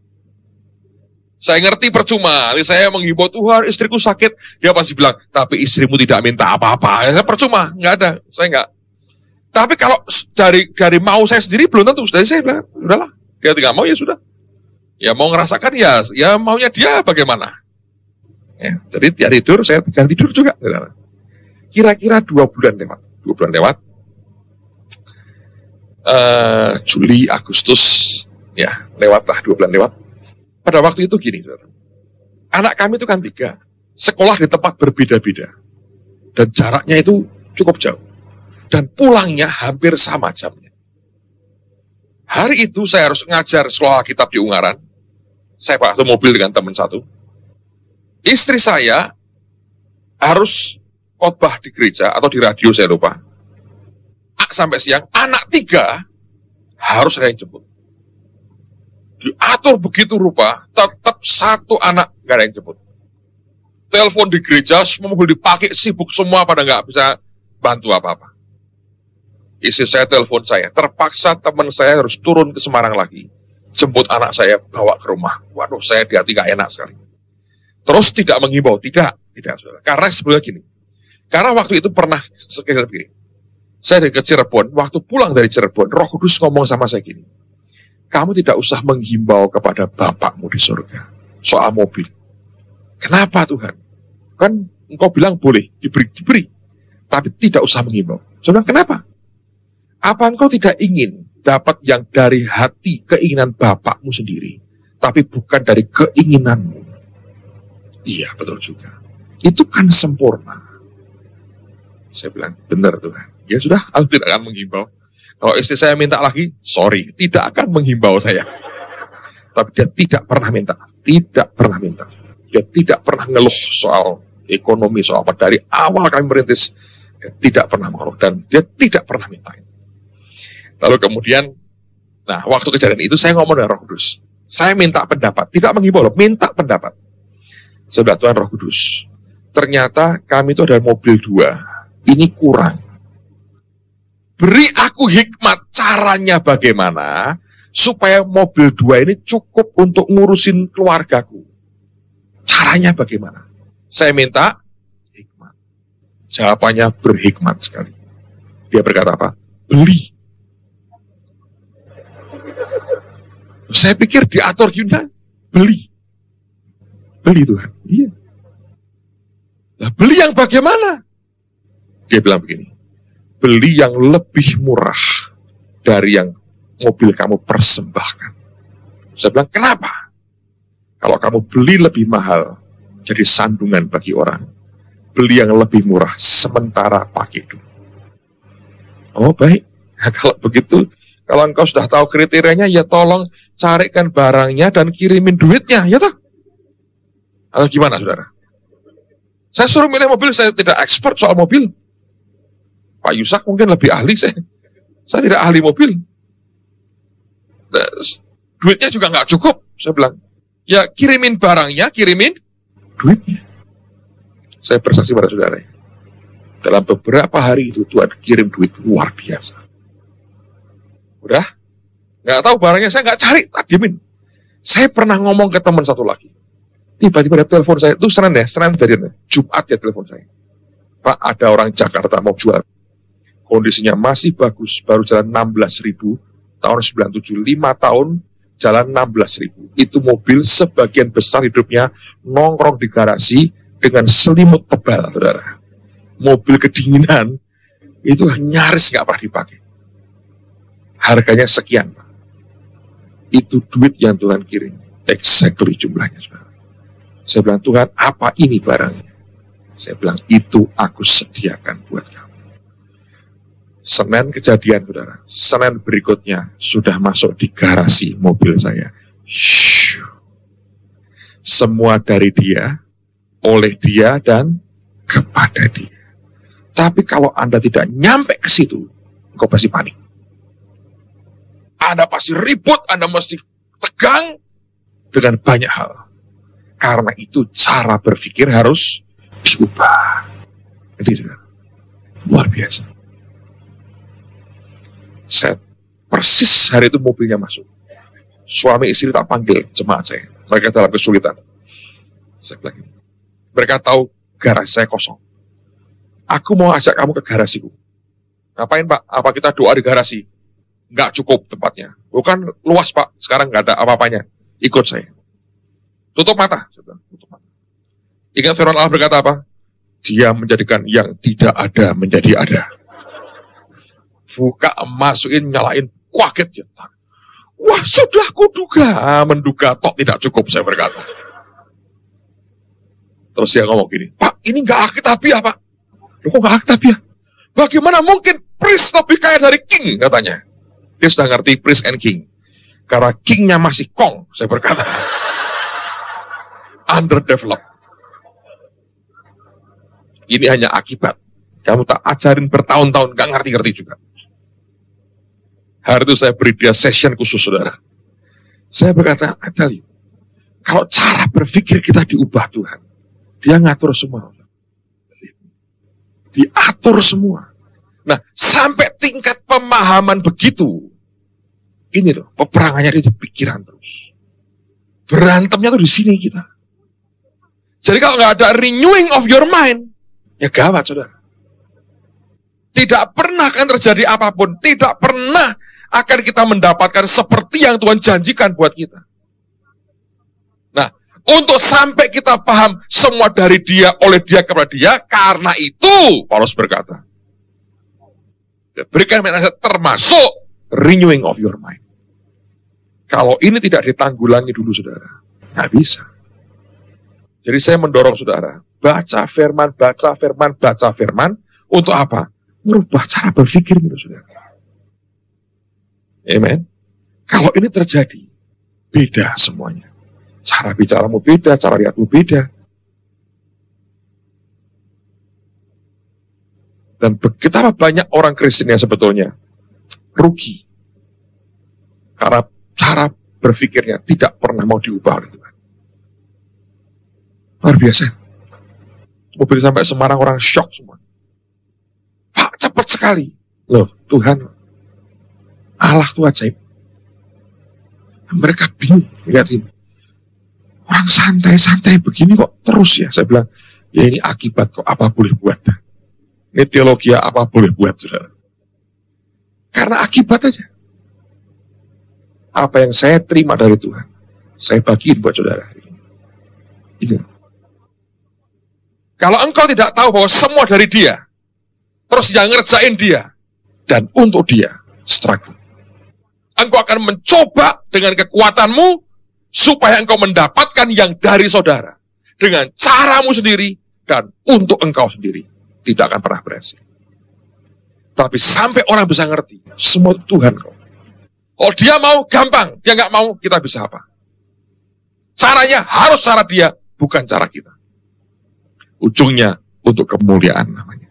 Saya ngerti percuma. Saya menghimbau, Tuhan, istriku sakit. Dia pasti bilang, tapi istrimu tidak minta apa-apa. Ya, saya percuma, nggak ada. Saya nggak. Tapi kalau dari mau saya sendiri, belum tentu. Dari saya bilang, udahlah. Dia tidak mau, ya sudah. Ya mau ngerasakan, ya maunya dia bagaimana. Ya, jadi dia tidur, saya tinggal tidur juga. Kira-kira 2 bulan lewat. 2 bulan lewat. Juli, Agustus, ya lewatlah 2 bulan lewat. Pada waktu itu gini, saudara. Anak kami itu kan 3, sekolah di tempat berbeda-beda, dan jaraknya itu cukup jauh. Dan pulangnya hampir sama jamnya. Hari itu saya harus ngajar sekolah kitab di Ungaran. Saya pakai mobil dengan teman satu. Istri saya harus khotbah di gereja atau di radio, saya lupa. Sampai siang, anak 3 harus ada yang jemput. Diatur begitu rupa, tetap satu anak gak ada yang jemput. Telepon di gereja, semua mobil dipakai, sibuk semua, pada gak bisa bantu apa-apa. Istri saya telepon saya, terpaksa teman saya harus turun ke Semarang lagi, jemput anak saya, bawa ke rumah. Waduh, saya di hati gak enak sekali. Terus tidak menghimbau, tidak saudara. Karena sebenarnya gini, karena waktu itu pernah sekali begini, saya dari ke Cirebon, waktu pulang dari Cirebon, Roh Kudus ngomong sama saya gini, kamu tidak usah menghimbau kepada Bapakmu di surga soal mobil. Kenapa Tuhan? Kan engkau bilang boleh, diberi, tapi tidak usah menghimbau. Saya bilang, kenapa? Apa engkau tidak ingin dapat yang dari hati keinginan Bapakmu sendiri, tapi bukan dari keinginanmu? Iya, betul juga. Itu kan sempurna. Saya bilang, benar Tuhan. Ya sudah, aku tidak akan menghimbau. Kalau istri saya minta lagi, sorry, tidak akan menghimbau saya. Tapi dia tidak pernah minta. Dia tidak pernah ngeluh soal ekonomi, soal apa. Dari awal kami merintis, dia tidak pernah mengeluh. Dan dia tidak pernah minta. Lalu kemudian, nah waktu kejadian itu saya ngomong dengan Roh Kudus. Saya minta pendapat, tidak menghimbau, minta pendapat. Saya bilang, Tuhan Roh Kudus, ternyata kami itu ada mobil 2, ini kurang. Beri aku hikmat caranya bagaimana, supaya mobil 2 ini cukup untuk ngurusin keluargaku. Caranya bagaimana? Saya minta hikmat. Jawabannya berhikmat sekali. Dia berkata apa? Beli. Saya pikir diatur gimana? Beli Tuhan. Iya. Nah, beli yang bagaimana? Dia bilang begini, beli yang lebih murah dari yang mobil kamu persembahkan. Saya bilang, kenapa? Kalau kamu beli lebih mahal, jadi sandungan bagi orang. Beli yang lebih murah, sementara pakai dulu. Oh baik, nah, kalau begitu, kalau engkau sudah tahu kriterianya, ya tolong carikan barangnya dan kirimin duitnya, ya toh? Atau gimana, saudara? Saya suruh milih mobil, saya tidak expert soal mobil. Pak Yusak mungkin lebih ahli, saya tidak ahli mobil. Duitnya juga nggak cukup, saya bilang. Ya kirimin barangnya, kirimin duitnya. Saya bersaksi pada saudara, dalam beberapa hari itu Tuhan kirim duit luar biasa. Udah, nggak tahu barangnya, saya nggak cari, tak diemin. Saya pernah ngomong ke teman satu lagi. Tiba-tiba ada telepon saya, itu Senin tadi, Jumat ya telepon saya. Pak, ada orang Jakarta mau jual. Kondisinya masih bagus, baru jalan 16.000, tahun 97, 5 tahun, jalan 16.000. Itu mobil sebagian besar hidupnya nongkrong di garasi dengan selimut tebal, saudara. Mobil kedinginan, itu nyaris nggak pernah dipakai. Harganya sekian, Pak. Itu duit yang Tuhan kirim, exactly jumlahnya, saudara. Saya bilang, Tuhan, apa ini barangnya? Saya bilang, itu aku sediakan buat kamu. Senin kejadian, saudara. Senin berikutnya sudah masuk di garasi mobil saya. Shhh. Semua dari dia, oleh dia, dan kepada dia. Tapi kalau Anda tidak nyampe ke situ, engkau pasti panik. Anda pasti ribut, Anda mesti tegang dengan banyak hal. Karena itu cara berpikir harus diubah. Jadi saudara, luar biasa. Saya persis hari itu mobilnya masuk. Suami istri tak panggil jemaat saya. Mereka dalam kesulitan. Saya bilang ini. Mereka tahu garasi saya kosong. Aku mau ajak kamu ke garasiku. Ngapain Pak? Apa kita doa di garasi? Nggak cukup tempatnya. Bukan luas Pak, sekarang nggak ada apa-apanya. Ikut saya. Tutup mata. Tutup mata. Ingat firman Allah berkata apa? Dia menjadikan yang tidak ada menjadi ada. Buka, masukin, nyalain, kaget. Wah, sudah kuduga. Menduga, tok tidak cukup, saya berkata. Terus dia ngomong gini, Pak, ini nggak Alkitabiah, Pak. Loh, kok nggak Alkitabiah? Bagaimana mungkin priest lebih kaya dari king, katanya. Dia sudah ngerti priest and king. Karena kingnya masih kong, saya berkata. Underdeveloped. Ini hanya akibat. Kamu tak ajarin bertahun-tahun, gak ngerti-ngerti juga. Hari itu saya beri dia session khusus, saudara. Saya berkata, Adali, kalau cara berpikir kita diubah Tuhan, dia ngatur semua. Diatur semua. Nah, sampai tingkat pemahaman begitu, ini loh, peperangannya di pikiran terus. Berantemnya tuh di sini kita. Jadi kalau nggak ada renewing of your mind, ya gawat, saudara. Tidak pernah akan terjadi apapun. Tidak pernah akan kita mendapatkan seperti yang Tuhan janjikan buat kita. Nah, untuk sampai kita paham semua dari dia, oleh dia, kepada dia, karena itu, Paulus berkata, berikan nasihat termasuk renewing of your mind. Kalau ini tidak ditanggulangi dulu, saudara, nggak bisa. Jadi saya mendorong saudara, baca firman, baca firman, baca firman, untuk apa? Merubah cara berpikir gitu, saudara. Amen. Kalau ini terjadi, beda semuanya. Cara bicaramu beda, cara lihatmu beda. Dan betapa banyak orang Kristen yang sebetulnya rugi. Karena cara berpikirnya tidak pernah mau diubah oleh Tuhan. Luar biasa. Mobil sampai Semarang orang shock semua. Pak, cepat sekali. Loh, Tuhan, Allah itu ajaib. Mereka bingung, lihatin. Orang santai-santai begini kok terus ya. Saya bilang, ya ini akibat kok, apa boleh buat. Ini teologi apa boleh buat, saudara. Karena akibat aja. Apa yang saya terima dari Tuhan, saya bagiin buat saudara hari ini. Ini. Kalau engkau tidak tahu bahwa semua dari dia, terus yang ngerjain dia, dan untuk dia, struggle. Engkau akan mencoba dengan kekuatanmu, supaya engkau mendapatkan yang dari saudara. Dengan caramu sendiri, dan untuk engkau sendiri. Tidak akan pernah berhasil. Tapi sampai orang bisa ngerti, semua Tuhan kok. Kalau dia mau, gampang. Dia nggak mau, kita bisa apa? Caranya harus cara dia, bukan cara kita. Ujungnya untuk kemuliaan namanya.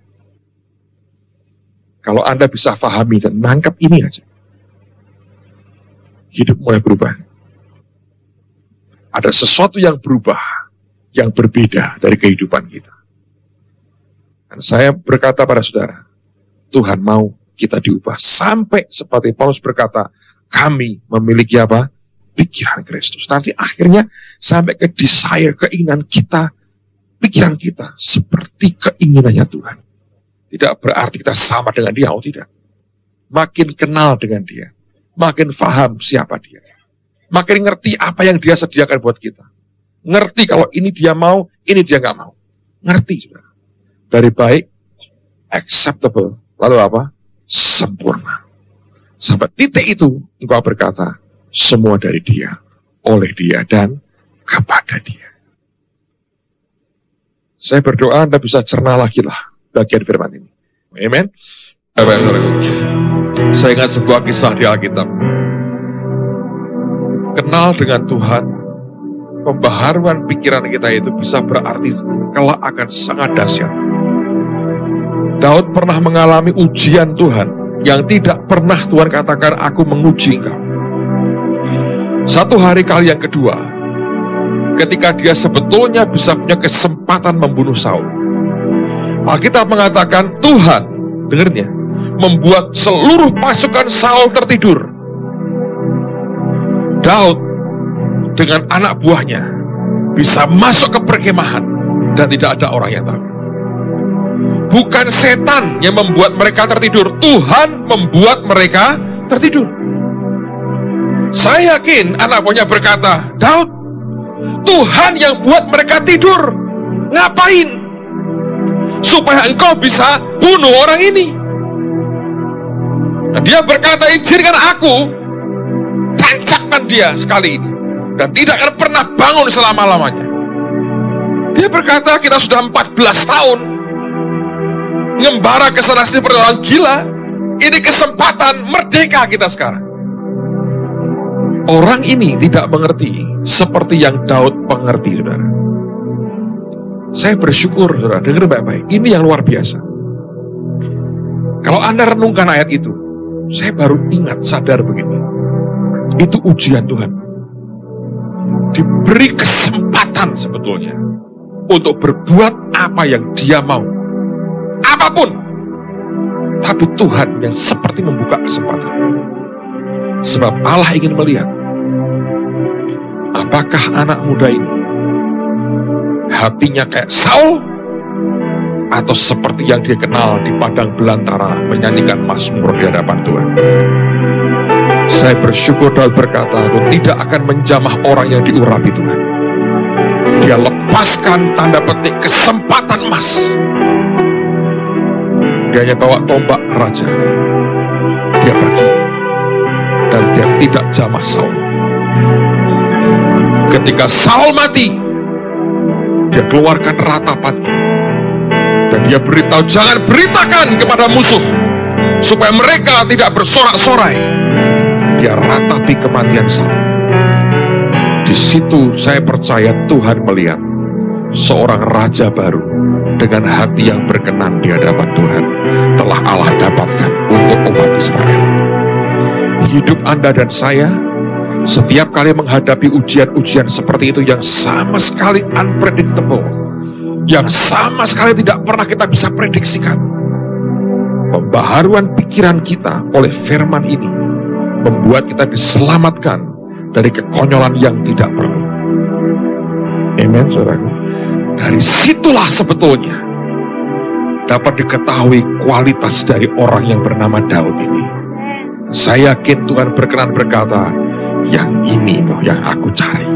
Kalau Anda bisa pahami dan nangkap ini aja, hidup mulai berubah. Ada sesuatu yang berubah, yang berbeda dari kehidupan kita. Dan saya berkata pada saudara, Tuhan mau kita diubah. Sampai seperti Paulus berkata, kami memiliki apa? Pikiran Kristus. Nanti akhirnya sampai ke desire, keinginan kita, pikiran kita seperti keinginannya Tuhan. Tidak berarti kita sama dengan dia, oh tidak. Makin kenal dengan dia, makin paham siapa dia. Makin ngerti apa yang dia sediakan buat kita. Ngerti kalau ini dia mau, ini dia nggak mau. Ngerti juga. Dari baik, acceptable, lalu apa? Sempurna. Sampai titik itu, engkau berkata, semua dari dia, oleh dia, dan kepada dia. Saya berdoa Anda bisa cerna lagi lah bagian firman ini. Amen. Saya ingat sebuah kisah di Alkitab. Kenal dengan Tuhan, pembaharuan pikiran kita itu bisa berarti kelak akan sangat dahsyat. Daud pernah mengalami ujian Tuhan yang tidak pernah Tuhan katakan, aku menguji engkau. Satu hari kali yang kedua, ketika dia sebetulnya bisa punya kesempatan membunuh Saul, Alkitab mengatakan Tuhan, dengerin ya, membuat seluruh pasukan Saul tertidur. Daud dengan anak buahnya bisa masuk ke perkemahan dan tidak ada orang yang tahu. Bukan setan yang membuat mereka tertidur, Tuhan membuat mereka tertidur. Saya yakin anak buahnya berkata, Daud, Tuhan yang buat mereka tidur. Ngapain? Supaya engkau bisa bunuh orang ini. Nah, dia berkata, izinkan aku tancapkan dia sekali ini, dan tidak akan pernah bangun selama-lamanya. Dia berkata, kita sudah 14 tahun ngembara ke sana seperti orang gila. Ini kesempatan merdeka kita sekarang. Orang ini tidak mengerti seperti yang Daud mengerti, saudara. Saya bersyukur, saudara, dengar baik-baik. Ini yang luar biasa. Kalau Anda renungkan ayat itu, saya baru ingat, sadar begini. Itu ujian Tuhan. Diberi kesempatan sebetulnya untuk berbuat apa yang dia mau. Apapun. Tapi Tuhan yang seperti membuka kesempatan. Sebab Allah ingin melihat apakah anak muda ini hatinya kayak Saul, atau seperti yang dia kenal di padang belantara menyanyikan mazmur di hadapan Tuhan. Saya bersyukur Daud berkata, aku tidak akan menjamah orang yang diurapi Tuhan. Dia lepaskan tanda petik kesempatan emas. Dia hanya bawa tombak raja. Dia pergi. Dan dia tidak jamah Saul. Ketika Saul mati, dia keluarkan ratapannya. Dan dia beritahu, jangan beritakan kepada musuh, supaya mereka tidak bersorak-sorai. Dia ratapi kematian Saul. Di situ saya percaya Tuhan melihat seorang raja baru dengan hati yang berkenan di hadapan Tuhan telah Allah dapatkan untuk umat Israel. Hidup Anda dan saya setiap kali menghadapi ujian-ujian seperti itu yang sama sekali unpredictable, yang sama sekali tidak pernah kita bisa prediksikan, pembaharuan pikiran kita oleh firman ini membuat kita diselamatkan dari kekonyolan yang tidak perlu. Amen, saudaraku. Dari situlah sebetulnya dapat diketahui kualitas dari orang yang bernama Daud ini. Saya yakin Tuhan berkenan berkata, yang ini loh yang aku cari.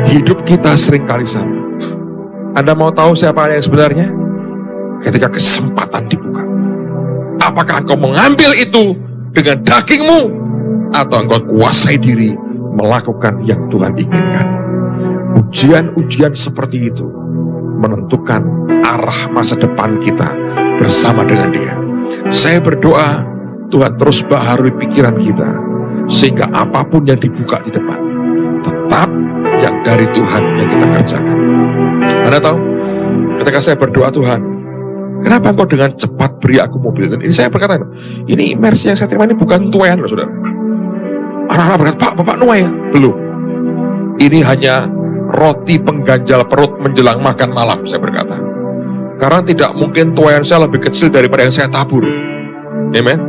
Hidup kita seringkali sama. Anda mau tahu siapa yang sebenarnya? Ketika kesempatan dibuka, apakah engkau mengambil itu dengan dagingmu, atau engkau kuasai diri melakukan yang Tuhan inginkan? Ujian-ujian seperti itu menentukan arah masa depan kita bersama dengan Dia. Saya berdoa Tuhan terus baharui pikiran kita, sehingga apapun yang dibuka di depan tetap yang dari Tuhan yang kita kerjakan. Anda tahu, ketika saya berdoa, Tuhan, kenapa Engkau dengan cepat beri aku mobil? Dan ini saya berkata, ini Mercy yang saya terima ini bukan tuayan loh, saudara. Anak-anak berkata, Pak, Bapak nuai ya? Belum. Ini hanya roti pengganjal perut menjelang makan malam, saya berkata. Karena tidak mungkin tuayan saya lebih kecil daripada yang saya tabur. Amen.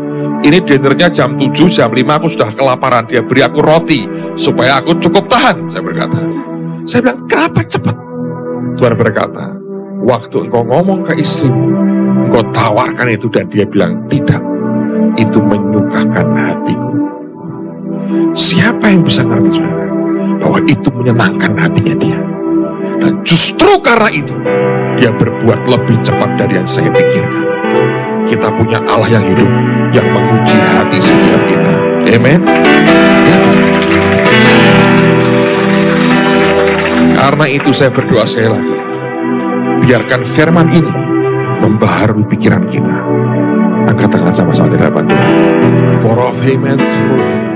Ini dinernya jam 7, jam 5 aku sudah kelaparan. Dia beri aku roti supaya aku cukup tahan, saya berkata. Saya bilang, kenapa cepat? Tuhan berkata, waktu engkau ngomong ke istrimu, engkau tawarkan itu, dan dia bilang, tidak, itu menyukakan hatiku. Siapa yang bisa ngerti, saudara, bahwa itu menyenangkan hatinya dia? Dan justru karena itu, dia berbuat lebih cepat dari yang saya pikirkan. Kita punya Allah yang hidup, yang menguji hati setiap kita. Amen. Ya. Karena itu saya berdoa sekali lagi, biarkan firman ini membaharui pikiran kita. Angkat tangan sama-sama di hadapan Tuhan. For of him and through him